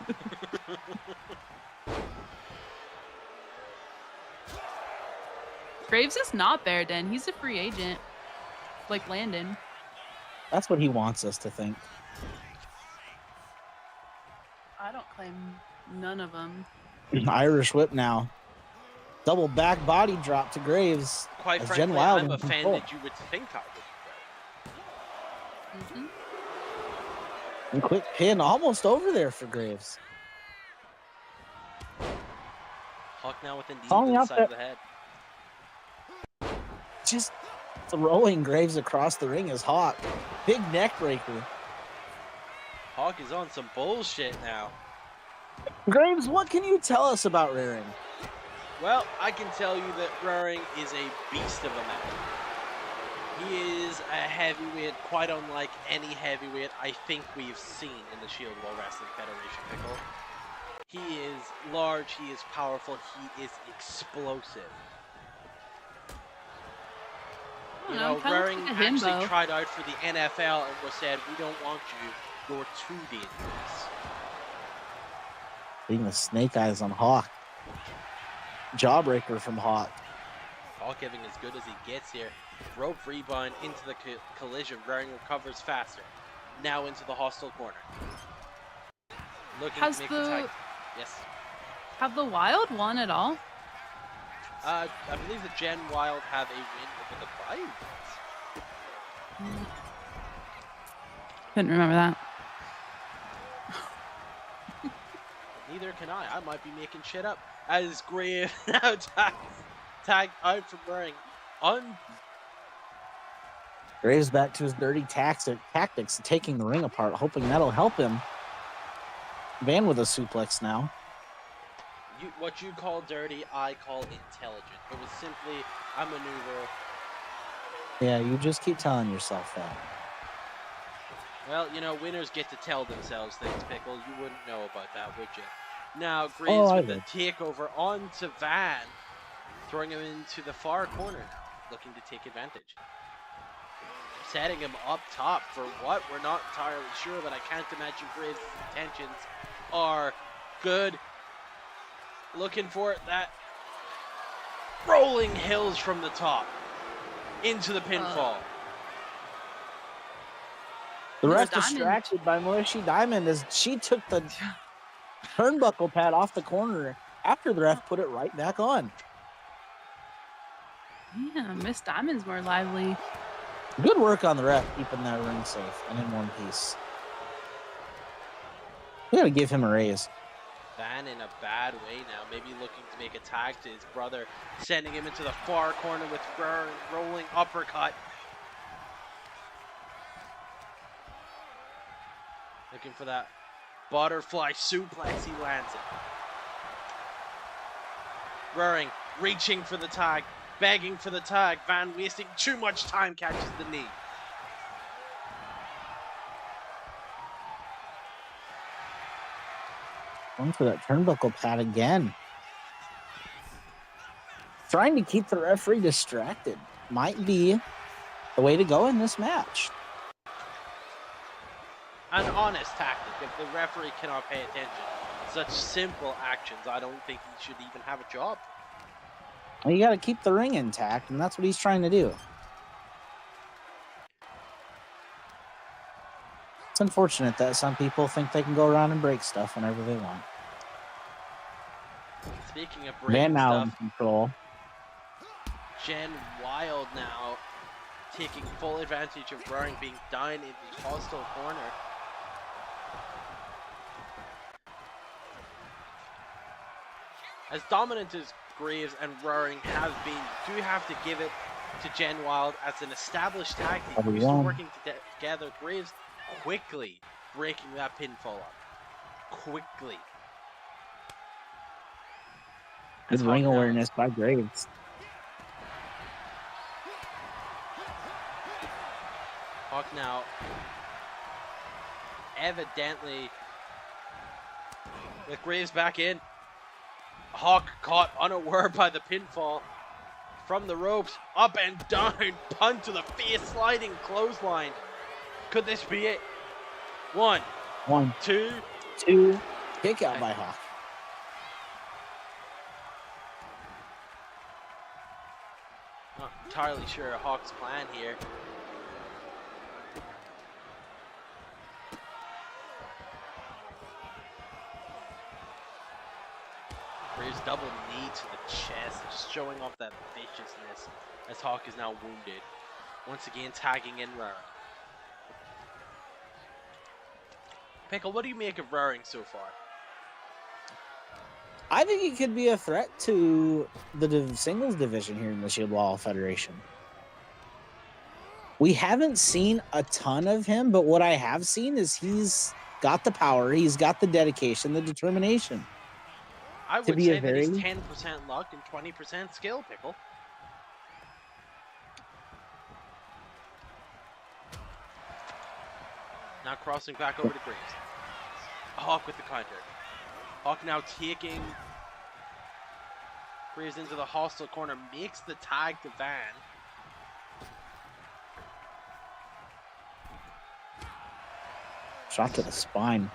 Graves is not there, Den. He's a free agent, like Landon. That's what he wants us to think. I don't claim none of them. Irish whip now. Double back body drop to Graves. Quite as frankly, Jen Wild I'm in control. offended you would think I would. Mm-hmm. And quick pin almost over there for Graves. Hawk now with a knee Calling to the out side of that- the head. Just throwing Graves across the ring is Hawk. Big neck breaker. Hawk is on some bullshit now. Graves, what can you tell us about Raring? Well, I can tell you that Raring is a beast of a man. He is a heavyweight, quite unlike any heavyweight I think we've seen in the Shield World Wrestling Federation, Pickle. He is large, he is powerful, he is explosive. You know, Raring actually tried out for the NFL and was said, we don't want you, you're too dangerous. Being the snake eyes on Hawk. Jawbreaker from Hawk. Hawk giving as good as he gets here. Rope rebound into the collision. Raring recovers faster. Now into the hostile corner. Looking to make the tag. Yes. Have the Wild won at all? I believe the Jen Wild have a win over the Vibes. Couldn't remember that. Neither can I. I might be making shit up. As Grave now tagged out from Raring. Graves back to his dirty tactics, taking the ring apart, hoping that'll help him. Van with a suplex now. What you call dirty, I call intelligent. It was simply a maneuver. Yeah, you just keep telling yourself that. Well, you know, winners get to tell themselves things, Pickle. You wouldn't know about that, would you? Now, Graves with the takeover onto Van, throwing him into the far corner now, looking to take advantage. Setting him up top for what? We're not entirely sure, but I can't imagine Graves' intentions are good. Looking for that rolling hills from the top into the pinfall. The ref distracted by Maurishi Diamond as she took the turnbuckle pad off the corner after the ref put it right back on. Yeah, Miss Diamond's more lively. Good work on the ref keeping that ring safe and in one piece. We gotta give him a raise. Van in a bad way now, maybe looking to make a tag to his brother, sending him into the far corner with rolling uppercut. Looking for that butterfly suplex, he lands it. Raring, reaching for the tag, begging for the tag. Van wasting too much time, catches the knee. Going for that turnbuckle pad again. Trying to keep the referee distracted might be the way to go in this match. An honest tactic. If the referee cannot pay attention, such simple actions, I don't think he should even have a job. Well, you got to keep the ring intact, and that's what he's trying to do. It's unfortunate that some people think they can go around and break stuff whenever they want. Speaking of breaking now stuff, in control. Jen Wild now taking full advantage of Raring being down in the hostile corner. As dominant as Graves and Raring have been, you do have to give it to Jen Wild as an established tag team. Used to working together. Graves quickly breaking that pinfall up. Quickly. Good ring awareness by Graves. Hawk now evidently with Graves back in. Hawk caught unaware by the pinfall from the ropes, up and down, punt to the face, sliding clothesline. Could this be it? One, two, kick out by Hawk. Not entirely sure of Hawk's plan here. Graves double knee to the chest, just showing off that viciousness as Hawk is now wounded. Once again, tagging in Raring. Pickle, what do you make of Raring so far? I think he could be a threat to the singles division here in the Shield Wall Federation. We haven't seen a ton of him, but what I have seen is he's got the power, he's got the dedication, the determination. I would say that he's 10% luck and 20% skill, Pickle. Now crossing back over to Graves. Hawk with the counter. Hawk now taking Graves into the hostile corner, makes the tag to Van. Shot to the spine.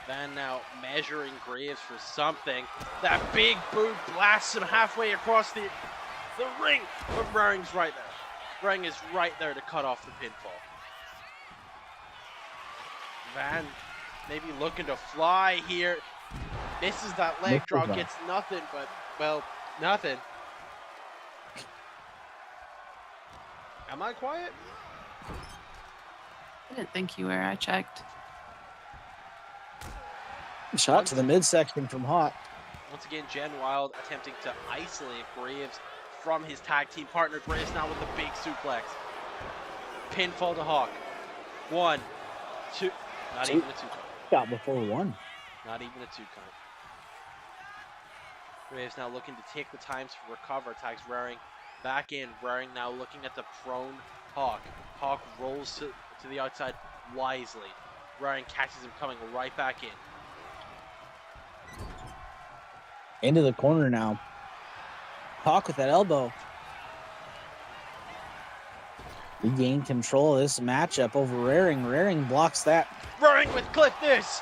Van now measuring Graves for something. That big boot blasts him halfway across the ring. But Raring's right there. Raring is right there to cut off the pinfall. Van maybe looking to fly here. Misses that leg drop, gets nothing but, well, nothing. Am I quiet? I didn't think you were. I checked. Shot to the midsection from Hawk. Once again, Jen Wild attempting to isolate Graves from his tag team partner. Graves now with the big suplex. Pinfall to Hawk. 1, 2. Not even a 2 count. Got before 1. Not even a 2 count. Graves now looking to take the time to recover. Tags Raring back in. Raring now looking at the prone Hawk. Hawk rolls to the outside wisely. Raring catches him coming right back in. Into the corner now. Hawk with that elbow. Regained control of this matchup over Raring. Raring blocks that. Raring with clip this.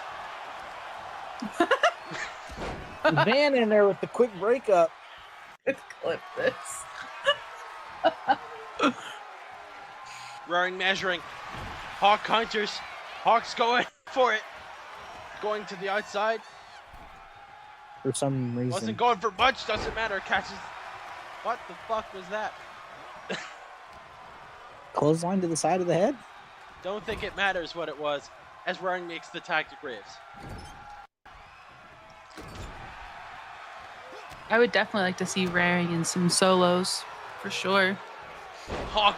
Van in there with the quick breakup. Clip this. Raring measuring. Hawk counters. Hawk's going for it. Going to the outside. For some reason. Wasn't going for much. Doesn't matter. Catches. What the fuck was that? Clothesline to the side of the head. Don't think it matters what it was, as Raring makes the tag to Graves. I would definitely like to see Raring in some solos, for sure. Hawk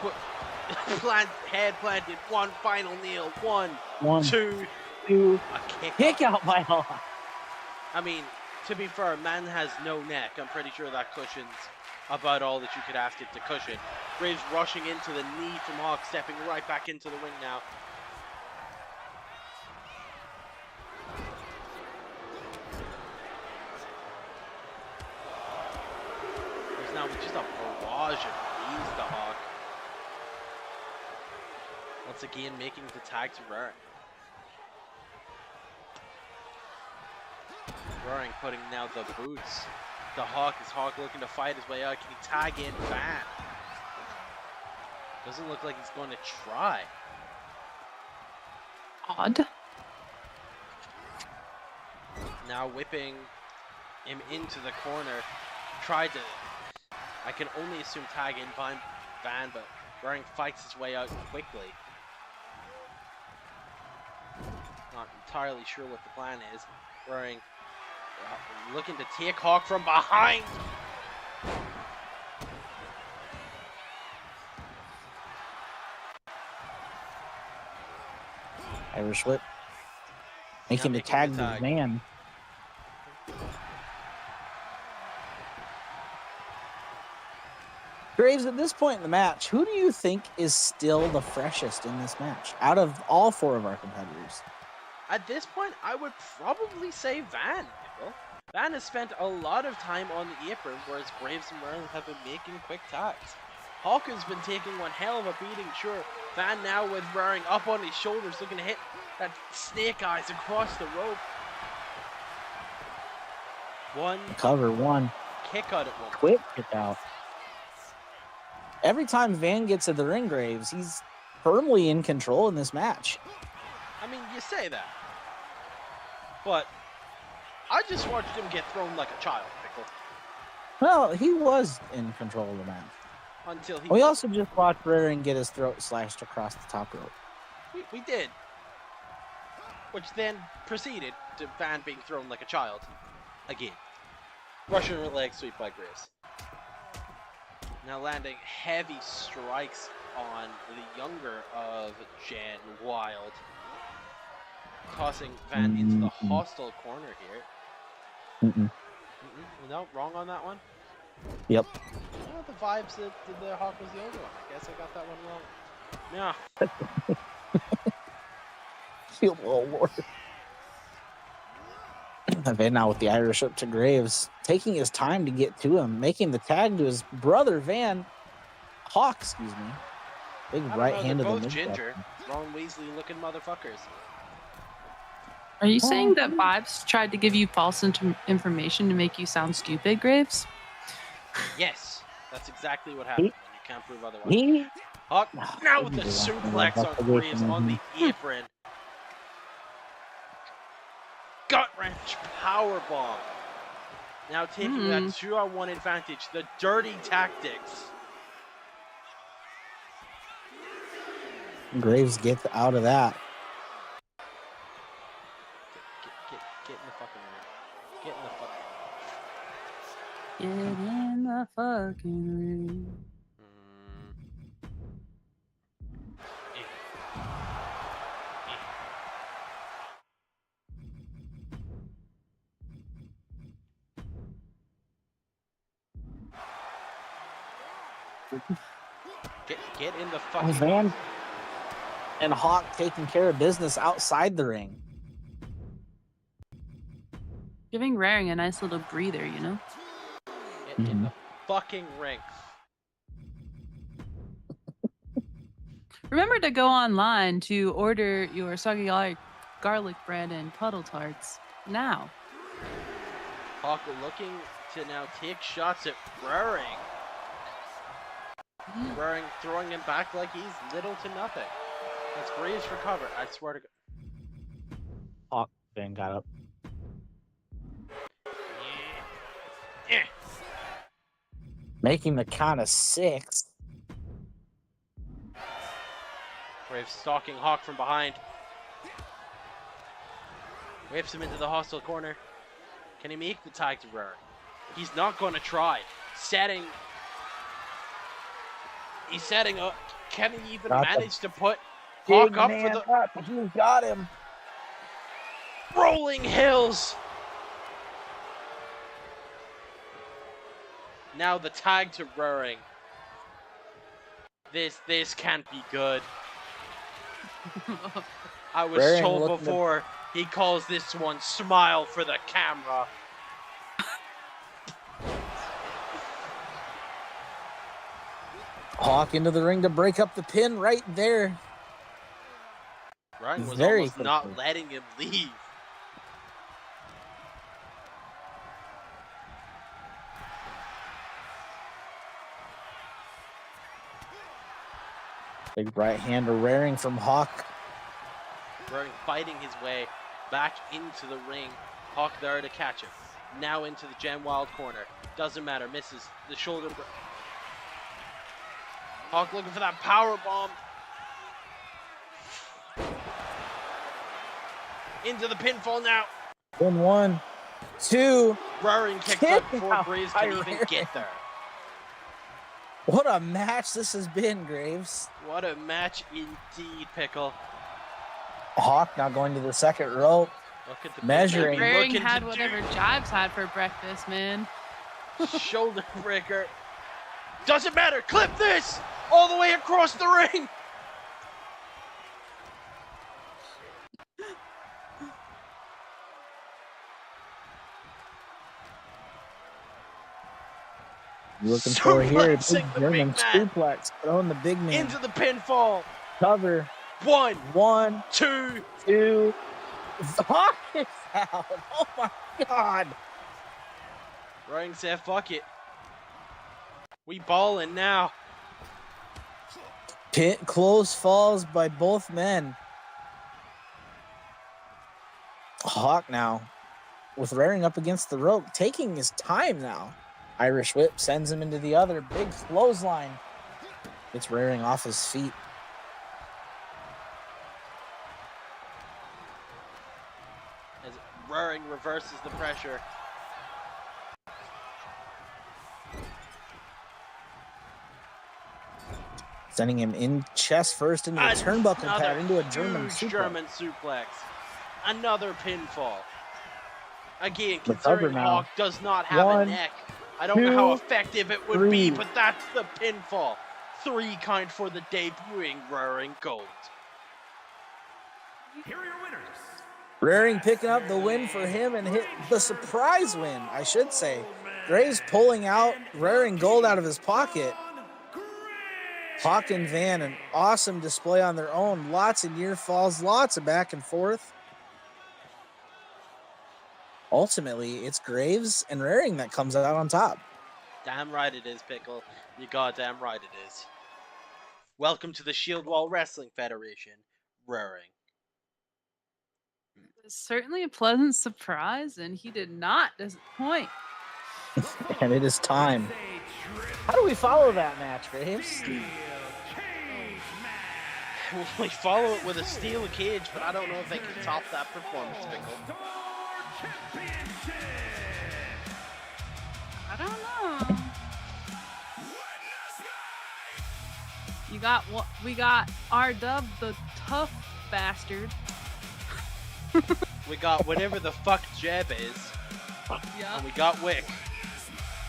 head planted. One final kneel. One, 2. A kick out by Hawk. I mean, to be fair, man has no neck. I'm pretty sure that cushions about all that you could ask it to cushion. Graves rushing into the knee from Hawk, stepping right back into the ring now. There's now just a barrage of knees to Hawk. Once again, making the tag to Raring. Raring putting now the boots. The Hawk is Hawk looking to fight his way out. Can he tag in Van? Doesn't look like he's going to try. Odd. Now whipping him into the corner. Tried to, I can only assume tag in Van, but Raring fights his way out quickly. Not entirely sure what the plan is. Raring looking to take Hawk from behind. Irish whip. Making the tag with Van. Graves, at this point in the match, who do you think is still the freshest in this match out of all 4 of our competitors? At this point, I would probably say Van. Van has spent a lot of time on the apron, whereas Graves and Raring have been making quick tags. Hawk has been taking one hell of a beating, sure. Van now with Raring up on his shoulders, looking to hit that snake eyes across the rope. One. Cover 1. Kick out at 1. Quick kick out. Every time Van gets to the ring, Graves, he's firmly in control in this match. I mean, you say that. But I just watched him get thrown like a child, Pickle. Well, he was in control of the match. Until he We was. also just watched Raring get his throat slashed across the top rope. We did. Which then proceeded to Van being thrown like a child. Again. Russian leg sweep by Graves. Now landing heavy strikes on the younger of Jen Wild. Tossing Van into the hostile corner here. No, wrong on that one? Yep. Well, the vibes that the Hawk was the older one. I guess I got that one wrong. Yeah. Oh, Lord. Van now with the Irish up to Graves, taking his time to get to him, making the tag to his brother Van Hawk, excuse me. Big right hand they're of the both midget. ginger. Ron Weasley looking motherfuckers. Are you saying that Vibes tried to give you false information to make you sound stupid, Graves? Yes, that's exactly what happened when you can't prove otherwise. He Hawk now with the suplex on Graves on the apron. Gut wrench power bomb. Now taking that 2-on-1 advantage. The dirty tactics. Graves gets out of that. Get in the fucking ring. Get in the fucking. Get in the fucking ring. Get in the fucking. Van and Hawk taking care of business outside the ring. Giving Raring a nice little breather, you know? Get in the fucking ring. Remember to go online to order your soggy garlic bread and puddle tarts now. Hawk looking to now take shots at Raring. Raring throwing him back like he's little to nothing. That's Graves for cover. I swear to God. Hawk then got up. Yeah. Making the count of 6. Graves stalking Hawk from behind. Whips him into the hostile corner. Can he make the tag to Raring? He's not going to try. He's setting up. Can he even manage to put Hawk up for the... You got him. Rolling hills. Now the tag to Raring. This can't be good. I was Raring told before he calls this one smile for the camera. Hawk into the ring to break up the pin right there. Raring was Very almost quickly. not letting him leave. Big right hand to Raring from Hawk. Raring fighting his way back into the ring. Hawk there to catch him. Now into the Gen Wild corner. Doesn't matter. Misses the shoulder. Hawk looking for that power bomb. Into the pinfall now. 1, 2. Raring kicks out before Graves can even get there. What a match this has been, Graves. What a match indeed, Pickle. Hawk now going to the second rope. Look at the Measuring. Raring looking had to whatever Jives had for breakfast, man. shoulder breaker. Doesn't matter. Clip this all the way across the ring. Looking for here. Suplexing the German big man. suplex. Throwing the big man. Into the pinfall. Cover. 1, 1, 2. 2. Hawk is out. Oh my God. Raring said, fuck it. We ballin' now. Pin close falls by both men. Hawk now with Raring up against the rope, taking his time now. Irish whip sends him into the other. Big clothesline. It's Raring off his feet. As Raring reverses the pressure. Sending him in chest first into the turnbuckle pad, into a German suplex. German suplex. Another pinfall. Again, considering Hawk does not have a neck, I don't know how effective it would be, but that's the pinfall. 3 count for the debuting Raring Gold. Here are your winners. Raring picking up the win for him and hit the surprise win, I should say. Graves pulling out Raring Gold out of his pocket. Hawk and Van, an awesome display on their own. Lots of near falls, lots of back and forth. Ultimately, it's Graves and Raring that comes out on top. Damn right it is, Pickle. You goddamn right it is. Welcome to the Shield Wall Wrestling Federation, Raring. Certainly a pleasant surprise, and he did not disappoint. And it is time. How do we follow that match, Graves? We follow it with a steel cage, but I don't know if they can top that performance, Pickle. I don't know. We got R-Dub, the tough bastard. We got whatever the fuck Jeb is. Yeah. And we got Wick,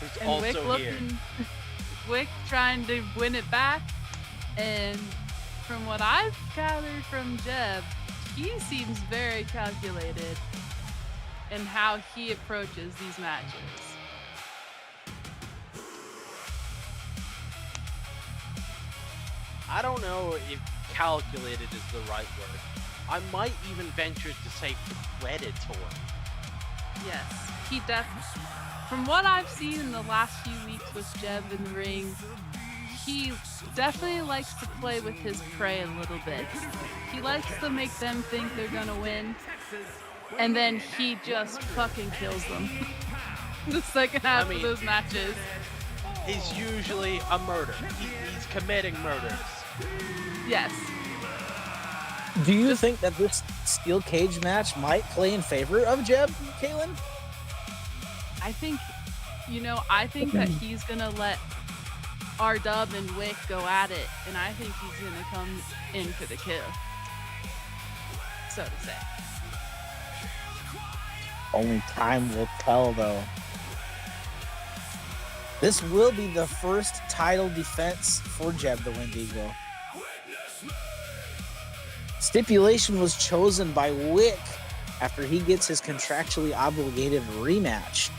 who's And also here. Wick trying to win it back, and from what I've gathered from Jeb, he seems very calculated in how he approaches these matches. I don't know if calculated is the right word. I might even venture to say predator. Yes, he definitely. From what I've seen in the last few weeks with Jeb in the ring, he definitely likes to play with his prey a little bit. He likes to make them think they're gonna win, and then he just fucking kills them. The second half of those matches. He's usually a murder. He's committing murders. Yes. Do you think that this steel cage match might play in favor of Jeb, Kaylin? I think that he's gonna let R-Dub and Wick go at it, and I think he's gonna come in for the kill, so to say. Only time will tell, though. This will be the first title defense for Jeb the Wind Eagle. Stipulation was chosen by Wick after he gets his contractually obligated rematch.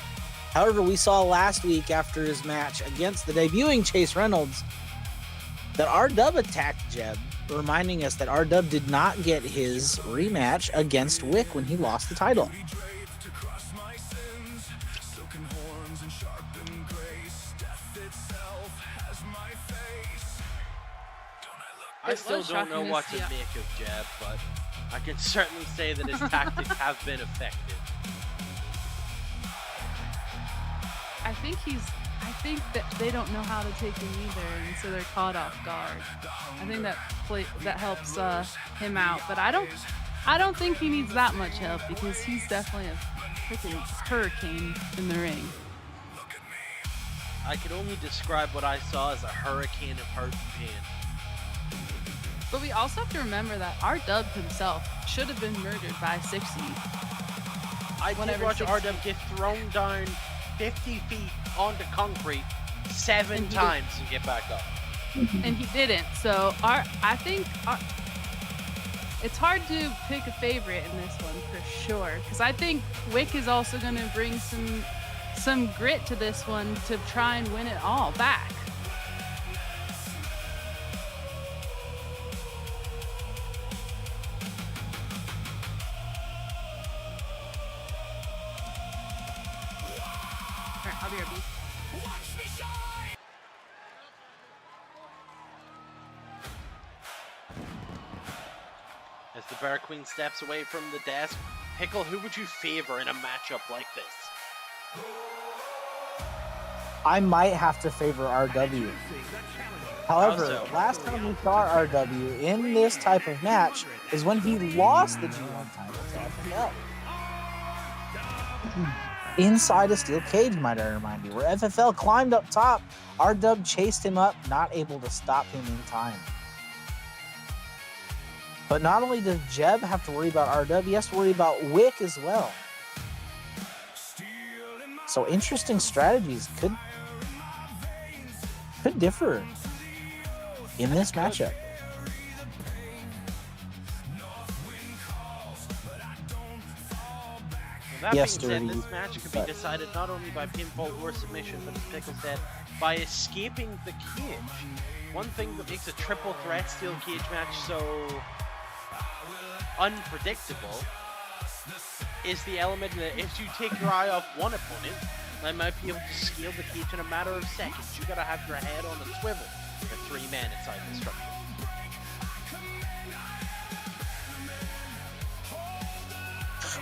However, we saw last week after his match against the debuting Chase Reynolds that R-Dub attacked Jeb, reminding us that R-Dub did not get his rematch against Wick when he lost the title. I still don't know what to make of Jeb, but I can certainly say that his tactics have been effective. I think that they don't know how to take him either, and so they're caught off guard. I think that helps him out, but I don't think he needs that much help because he's definitely a freaking hurricane in the ring. I could only describe what I saw as a hurricane of hurt and pain. But we also have to remember that R-Dub himself should have been murdered by 60. I did watch R-Dub get thrown down 50 feet onto concrete 7 times and get back up. And he didn't. So I think it's hard to pick a favorite in this one for sure. Because I think Wick is also going to bring some grit to this one to try and win it all back. I'll be right back. As the Bear Queen steps away from the desk, Pickle, who would you favor in a matchup like this? I might have to favor RW. However, so? last time we saw RW in this type of match is when he lost the G1 title to FML. Inside a steel cage, might I remind you, where FFL climbed up top. RW chased him up, not able to stop him in time. But not only does Jeb have to worry about RW, he has to worry about Wick as well. So interesting strategies could differ in this matchup. That Yes, being said, Dirty, this match could be decided not only by pinfall or submission, but as Pickle said, by escaping the cage. One thing that makes a triple threat steel cage match so unpredictable is the element that if you take your eye off one opponent, they might be able to scale the cage in a matter of seconds. You gotta have your head on a swivel with 3 men inside the structure.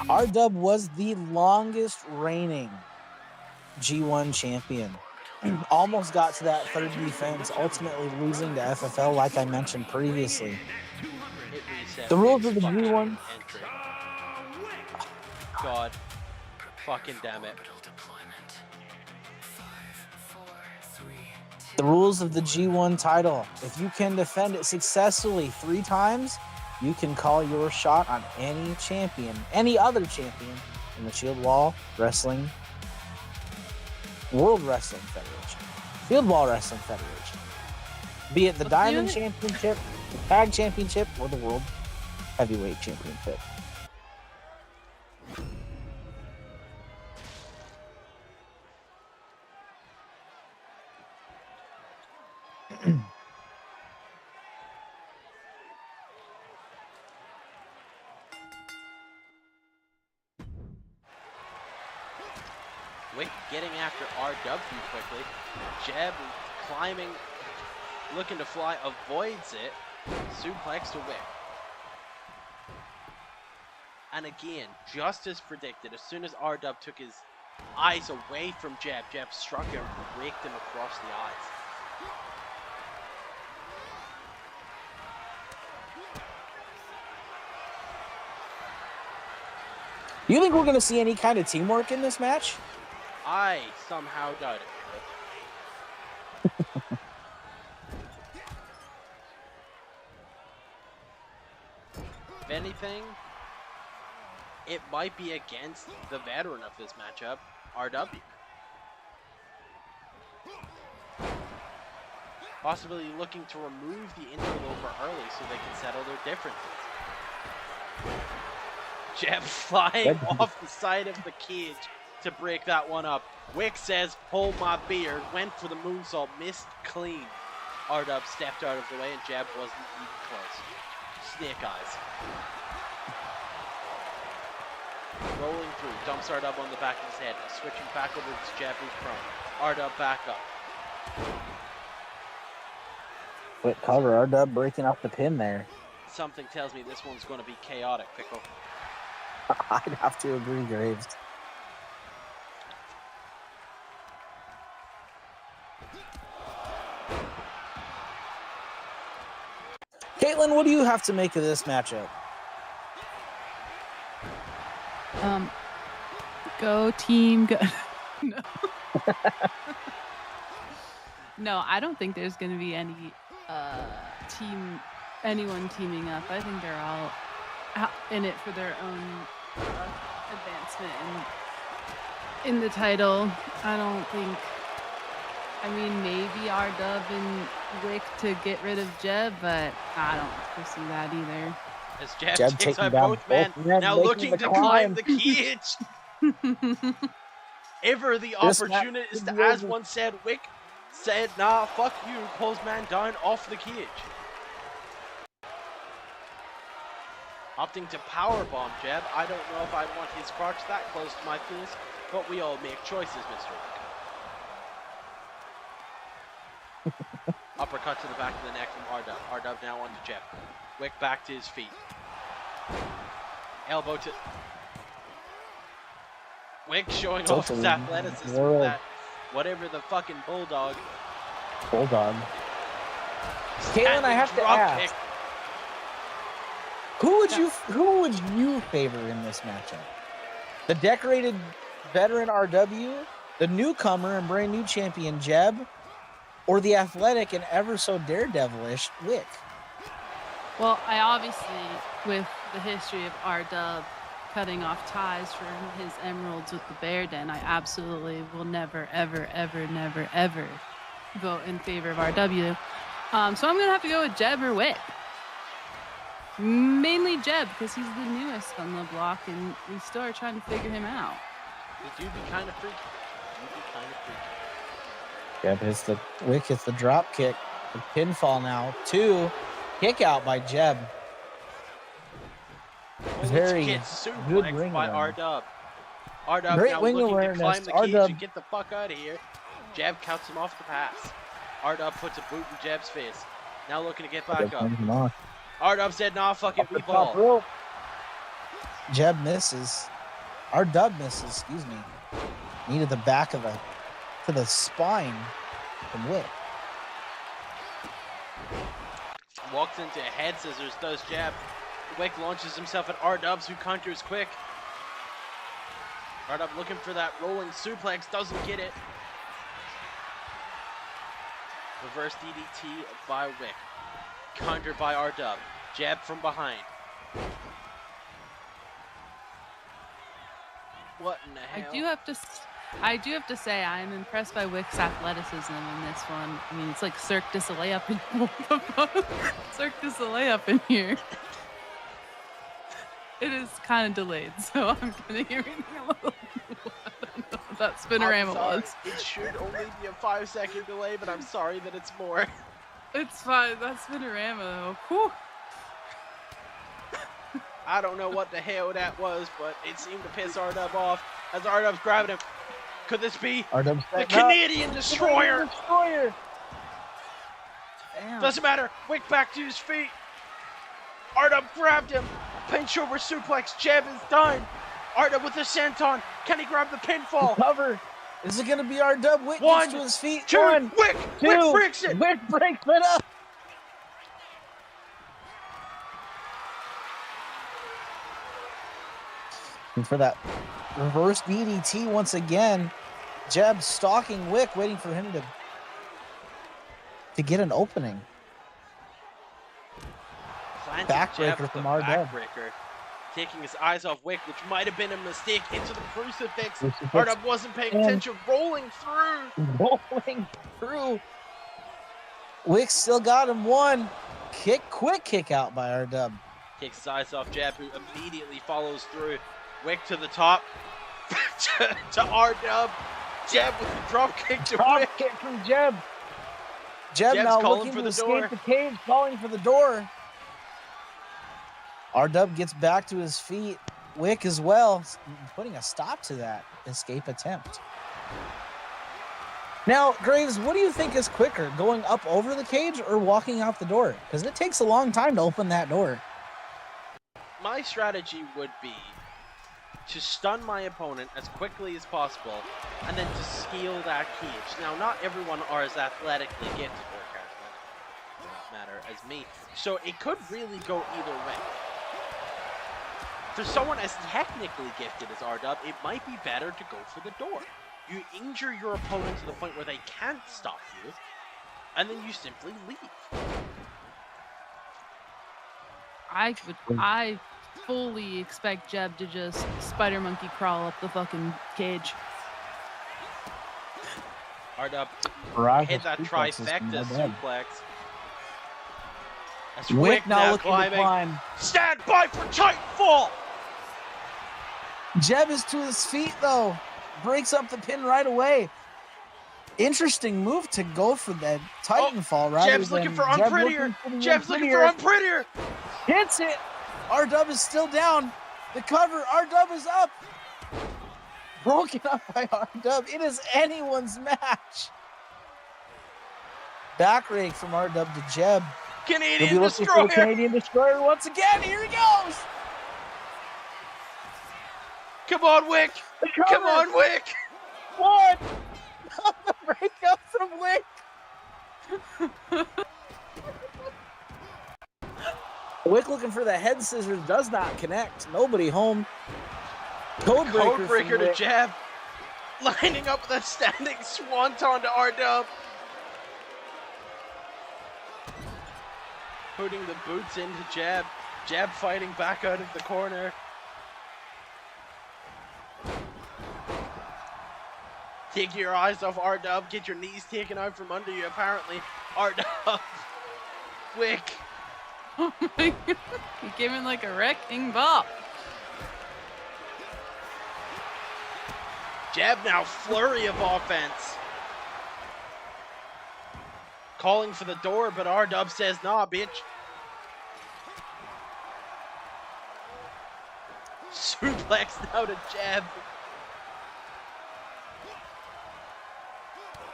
RW was the longest reigning G1 champion. Almost got to that third defense, ultimately losing to FFL like I mentioned previously. The rules of the G1... God. Fucking damn it. The rules of the G1 title. If you can defend it successfully 3 times, you can call your shot on any champion, any other champion in the Shield Wall Wrestling, World Wrestling Federation, Shield Wall Wrestling Federation. Be it the Diamond Championship, the Tag Championship, or the World Heavyweight Championship. Wick getting after RW quickly. Jeb climbing, looking to fly, avoids it. Suplex to Wick. And again, just as predicted, as soon as RW took his eyes away from Jeb, Jeb struck him, raked him across the eyes. You think we're going to see any kind of teamwork in this match? I somehow doubt it. If anything, it might be against the veteran of this matchup, RW. Possibly looking to remove the interloper early so they can settle their differences. Jeb flying off the side of the cage to break that one up. Wick says, hold my beer, went for the moonsault, missed clean. RW stepped out of the way and Jeb wasn't even close. Snake eyes. Rolling through, dumps RW on the back of his head. Now switching back over to Jeb who's prone. RW back up. Quick cover, RW breaking up the pin there. Something tells me this one's going to be chaotic, Pickle. I'd have to agree, Graves. Caitlin, what do you have to make of this matchup? Go team, go. No. No, I don't think there's going to be any anyone teaming up. I think they're all out in it for their own advancement in the title. I don't think. I mean, maybe R-Dub and Wick to get rid of Jeb, but I don't foresee that either. As Jeb takes out both men, now looking to climb the cage. Ever the opportunist, as one said, Wick said, nah, fuck you, pulls man down off the cage. Opting to powerbomb Jeb. I don't know if I'd want his crotch that close to my face, but we all make choices, Mr. Wick. Uppercut to the back of the neck from R-Dub. R-Dub now onto Jeb. Wick back to his feet. Elbow to... Wick showing off his Totally. athleticism with that whatever the fucking bulldog. Bulldog. Kalen, I have to Drop ask, kick. who would you favor in this matchup? The decorated veteran RW, the newcomer and brand new champion Jeb, or the athletic and ever so daredevilish Wick? Well, I obviously, with the history of R-Dub cutting off ties for his emeralds with the Bear Den, I absolutely will never, ever, ever, never, ever vote in favor of RW. So I'm going to have to go with Jeb or Wick. Mainly Jeb, because he's the newest on the block, and we still are trying to figure him out. You do be kind of freaky. Jeb hits the Wick hits the drop kick. The pinfall now. 2. Kick out by Jeb. Very good suplex ring by awareness. R-Dub. R-Dub Great now wing looking awareness. to climb the R-Dub. cage and get the fuck out of here. Jeb counts him off the pass. R-Dub puts a boot in Jeb's face. Now looking to get back up. R-Dub said, nah, fuck it, we ball. Jeb misses. R-Dub misses, excuse me. Needed the back of the spine from Wick. Walks into head scissors, does Jeb. Wick launches himself at R-Dubs, who counters quick. R-Dub looking for that rolling suplex, doesn't get it. Reverse DDT by Wick. Countered by R-Dub. Jab from behind. What in the hell? I do have to say I'm impressed by Wick's athleticism in this one. I mean, it's like Cirque du Soleil up in Cirque du Soleil up in here. It is kind of delayed, so I'm gonna hear anything a little. I don't know what that spinorama was. It should only be a 5-second delay, but I'm sorry that it's more. It's fine. That spinorama though. Whew. I don't know what the hell that was, but it seemed to piss R-Dub off as R-Dub's grabbing him. Could this be the Canadian Destroyer? Damn. Doesn't matter. Wick back to his feet. R-Dub grabbed him. Pinch over suplex. Jeb is done. R-Dub with the senton. Can he grab the pinfall? Cover. Is it going to be R-Dub? Wick One, gets to his feet. 2, One, Wick! two. Wick breaks it! Wick breaks it up. And for that reverse DDT once again, Jeb stalking Wick, waiting for him to get an opening. Backbreaker from R-Dub. Backbreaker. Taking his eyes off Wick, which might have been a mistake, into the crucifix. R-Dub wasn't paying attention, rolling through. Wick still got him. 1. Quick kick out by R-Dub. Takes his eyes off Jeb, who immediately follows through. Wick to the top. to R-Dub. Jeb with the drop kick to Drop Wick. kick from Jeb. Jeb Jeb's now calling looking for to the escape door. the cage, calling for the door. R-Dub gets back to his feet. Wick as well, putting a stop to that escape attempt. Now, Graves, what do you think is quicker, going up over the cage or walking out the door? Because it takes a long time to open that door. My strategy would be to stun my opponent as quickly as possible and then to scale that cage. Now, not everyone are as athletically gifted or charismatic, for that matter, as me, so it could really go either way. For someone as technically gifted as R-Dub, it might be better to go for the door. You injure your opponent to the point where they can't stop you, and then you simply leave. I fully expect Jeb to just spider monkey crawl up the fucking cage. R-Dub hit that trifecta suplex. That's Wick now looking climbing. to climb. Stand by for Titanfall! Jeb is to his feet, though. Breaks up the pin right away. Interesting move to go for that Titanfall, right? Jeb's looking for Unprettier. Jeb's looking for Unprettier. Hits it. R-Dub is still down. The cover. R-Dub is up. Broken up by R-Dub. It is anyone's match. Back rake from R-Dub to Jeb. Canadian Destroyer. Canadian Destroyer once again. Here he goes. Come on, Wick! The Come cover. on, Wick! One. The breakup from Wick. Wick looking for the head scissors, does not connect. Nobody home. Codebreaker from to Wick. jab. Lining up with a standing swanton to R-Dub. Putting the boots into Jab. Jab fighting back out of the corner. Take your eyes off R-Dub. Get your knees taken out from under you, apparently. R-Dub. Wick. Oh my god. He came in like a wrecking ball. Jab now, flurry of offense. Calling for the door, but R-Dub says, nah, bitch. Suplex now to Jab.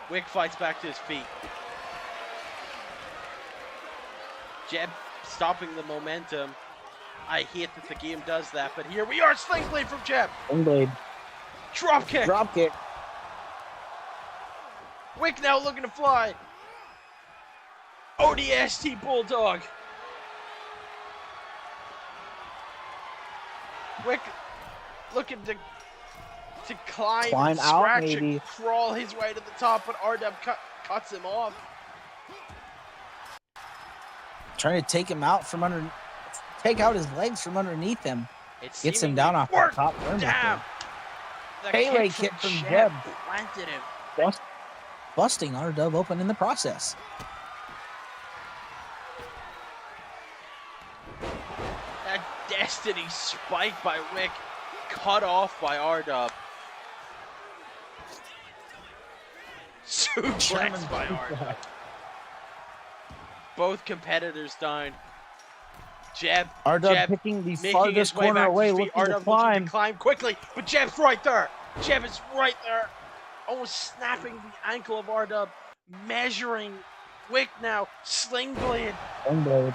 Wick fights back to his feet. Jab stopping the momentum. I hate that the game does that, but here we are, Sling Blade from Jab. Sling Blade. Drop kick. Drop kick. Wick now looking to fly. ODST Bulldog. Wick looking to climb out, scratch maybe. and crawl his way to the top, but R-Dub cuts him off. Trying to take him out from under, take out his legs from underneath him. It Gets him down off the worked. top turnbuckle. Damn. The Pele kick from Jeb. planted him. Busting R-Dub open in the process. That Destiny spike by Wick, cut off by R-Dub. Suplex by R-Dub. Both competitors down. Jab. R-Dub picking the making farthest his way corner back away, to his looking feet. to R-Dub climb. looking to climb quickly, but Jab's right there. Jab is right there. Almost snapping the ankle of R-Dub. Measuring Wick now. Sling Blade. Sling Blade.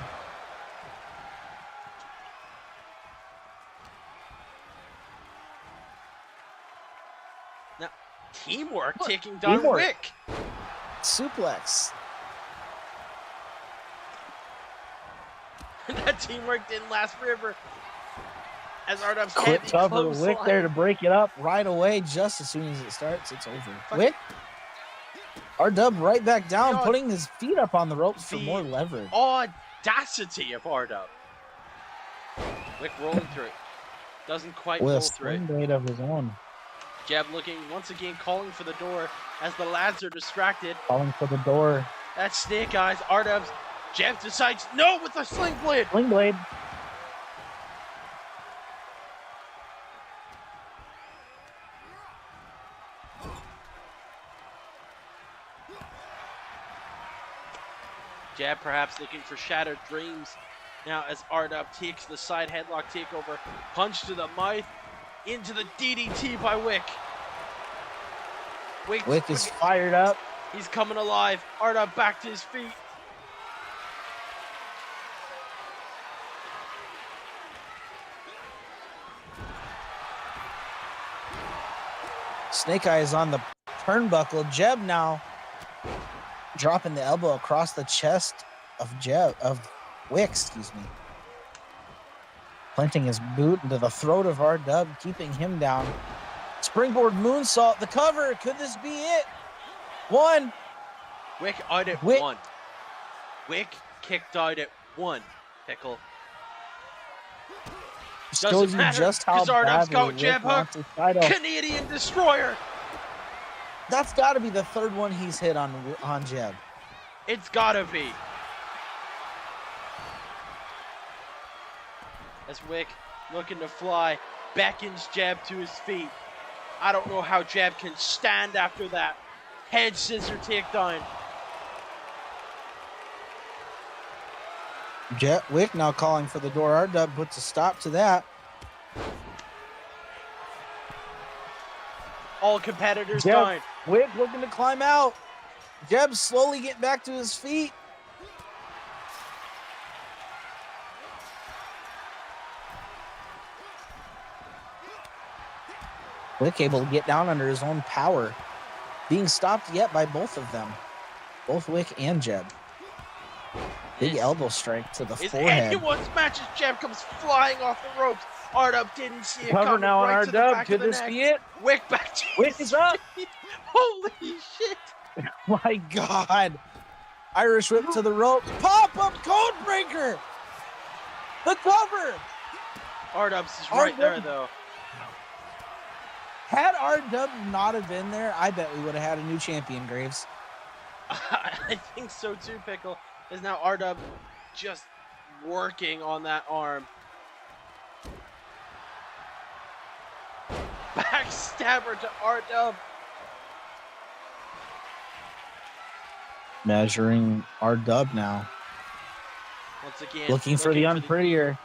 Now, teamwork taking down Wick. Suplex. That teamwork didn't last forever. As R-Dub's Quick heavy cover, Wick clothesline. there to break it up right away. Just as soon as it starts, it's over. Wick. R-Dub right back down, God. putting his feet up on the ropes for The more leverage. audacity of R-Dub. Wick rolling through it. Doesn't quite With roll a through it. sling blade of his own. Jab looking, once again calling for the door as the lads are distracted. Calling for the door. That's Snake Eyes. R-Dub's. Jab decides no with the Sling Blade. Sling blade. Jab perhaps looking for shattered dreams. Now as R-Dub takes the side headlock takeover. Punch to the mouth. Into the DDT by Wick. Wick is fired up. He's coming alive. R-Dub back to his feet. Snake Eyes on the turnbuckle. Jeb now dropping the elbow across the chest of Wick, excuse me. Planting his boot into the throat of R-Dub, keeping him down. Springboard moonsault, the cover. Could this be it? One. Wick out at Wick. one. Wick kicked out at one. Pickle. Shows you matter, just how 'cause R-Dub's badly got jab Wick wants hook. his title. Canadian Destroyer. That's got to be the third one he's hit on Jeb. It's gotta be. As Wick looking to fly, beckons Jab to his feet. I don't know how Jab can stand after that. Head scissor takedown. Wick now calling for the door. R-Dub puts a stop to that. All competitors Jeb. down. Wick looking to climb out. Jeb slowly getting back to his feet. Wick able to get down under his own power. Being stopped yet by both of them. Both Wick and Jeb. Big elbow strike to the forehead. Anyone's match as Jeb comes flying off the ropes. Ardub didn't see it Cover coming now on right to the Ardub. back Could of the this neck. be it? Wick back to Wick is up. Holy shit. My God. Irish whip to the rope. Pop-up code breaker. The cover. Ardub's is right there, though. Had R-Dub not have been there, I bet we would have had a new champion, Graves. I think so too, Pickle. Is now Ardub just working on that arm. Backstabber to Ardub. Measuring R-Dub now. Once again, Looking for the unprettier.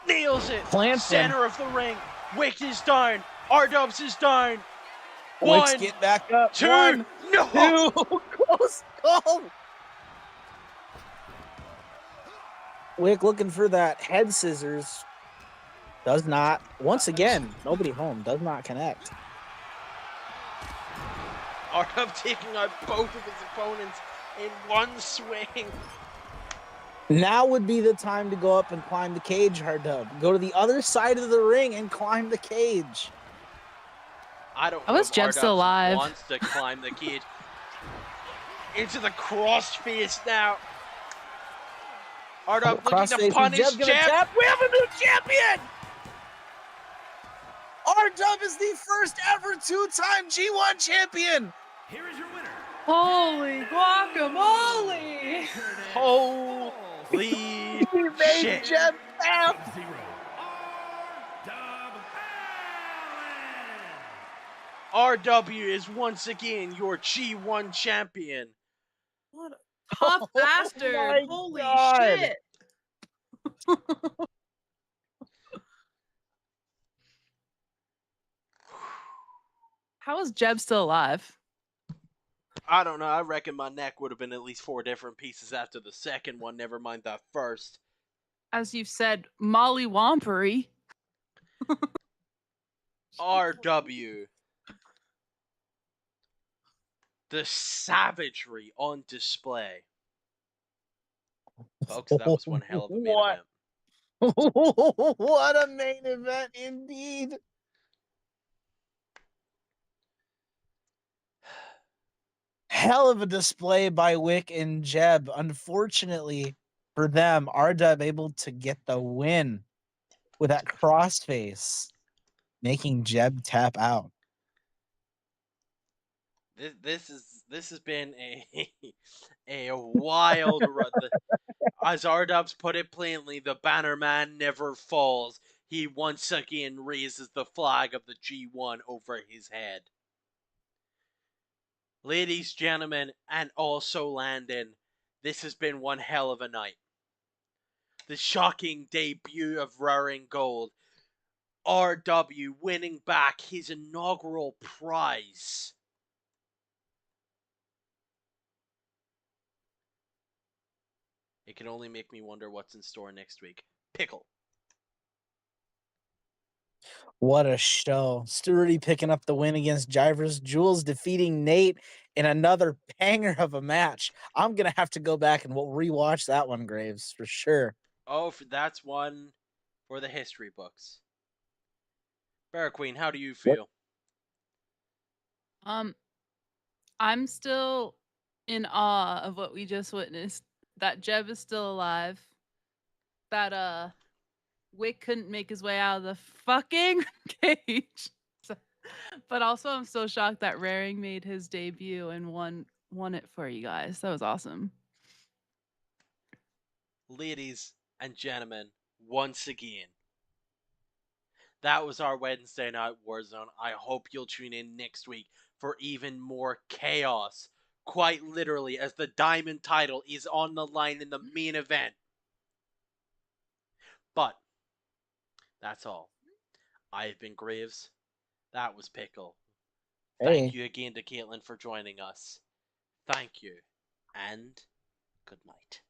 Nails it. Plants Center of the ring. Wick is down. R-Dub's is down. Wick's One, get back up. two, One, no. two. Close call. Wick looking for that head scissors. Does not. Once again, nobody home. Does not connect. Ardub taking out both of his opponents in one swing. Now would be the time to go up and climb the cage, R-Dub. Go to the other side of the ring and climb the cage. I don't How know is if Jeb Ardub still alive? wants to climb the cage. Into the crossface now. Ardub looking to punish Jeb's gonna Jeb. tap. We have a new champion! R-Dub is the first ever two-time G1 champion! Here is your winner. Holy guacamole! Holy He made shit. Jeb tap! RW is once again your G1 champion. What a tough bastard! my Holy God. shit! How is Jeb still alive? I don't know. I reckon my neck would have been at least 4 different pieces after the second one, never mind that first. As you've said, Molly Wompery. RW. The savagery on display. Folks, that was one hell of a main What? event. What a main event indeed! Hell of a display by Wick and Jeb. Unfortunately for them, R-Dub able to get the win with that crossface, making Jeb tap out. This has been a wild run. As R-Dubs put it plainly, the banner man never falls. He once again raises the flag of the G1 over his head. Ladies, gentlemen, and also Landon, this has been one hell of a night. The shocking debut of Roaring Gold. RW winning back his inaugural prize. It can only make me wonder what's in store next week. Pickle. What a show. Sturdy picking up the win against Jivers. Jules defeating Nate in another banger of a match. I'm going to have to go back and we'll rewatch that one, Graves, for sure. Oh, that's one for the history books. Bear Queen, how do you feel? I'm still in awe of what we just witnessed. That Jeb is still alive. That Wick couldn't make his way out of the fucking cage. But also I'm so shocked that Raring made his debut and won it for you guys. That was awesome. Ladies and gentlemen, once again, that was our Wednesday night Warzone. I hope you'll tune in next week for even more chaos. Quite literally, as the Diamond title is on the line in the main event. But that's all. I've been Graves. That was Pickle. Thank you again to Caitlin for joining us. Thank you, and good night.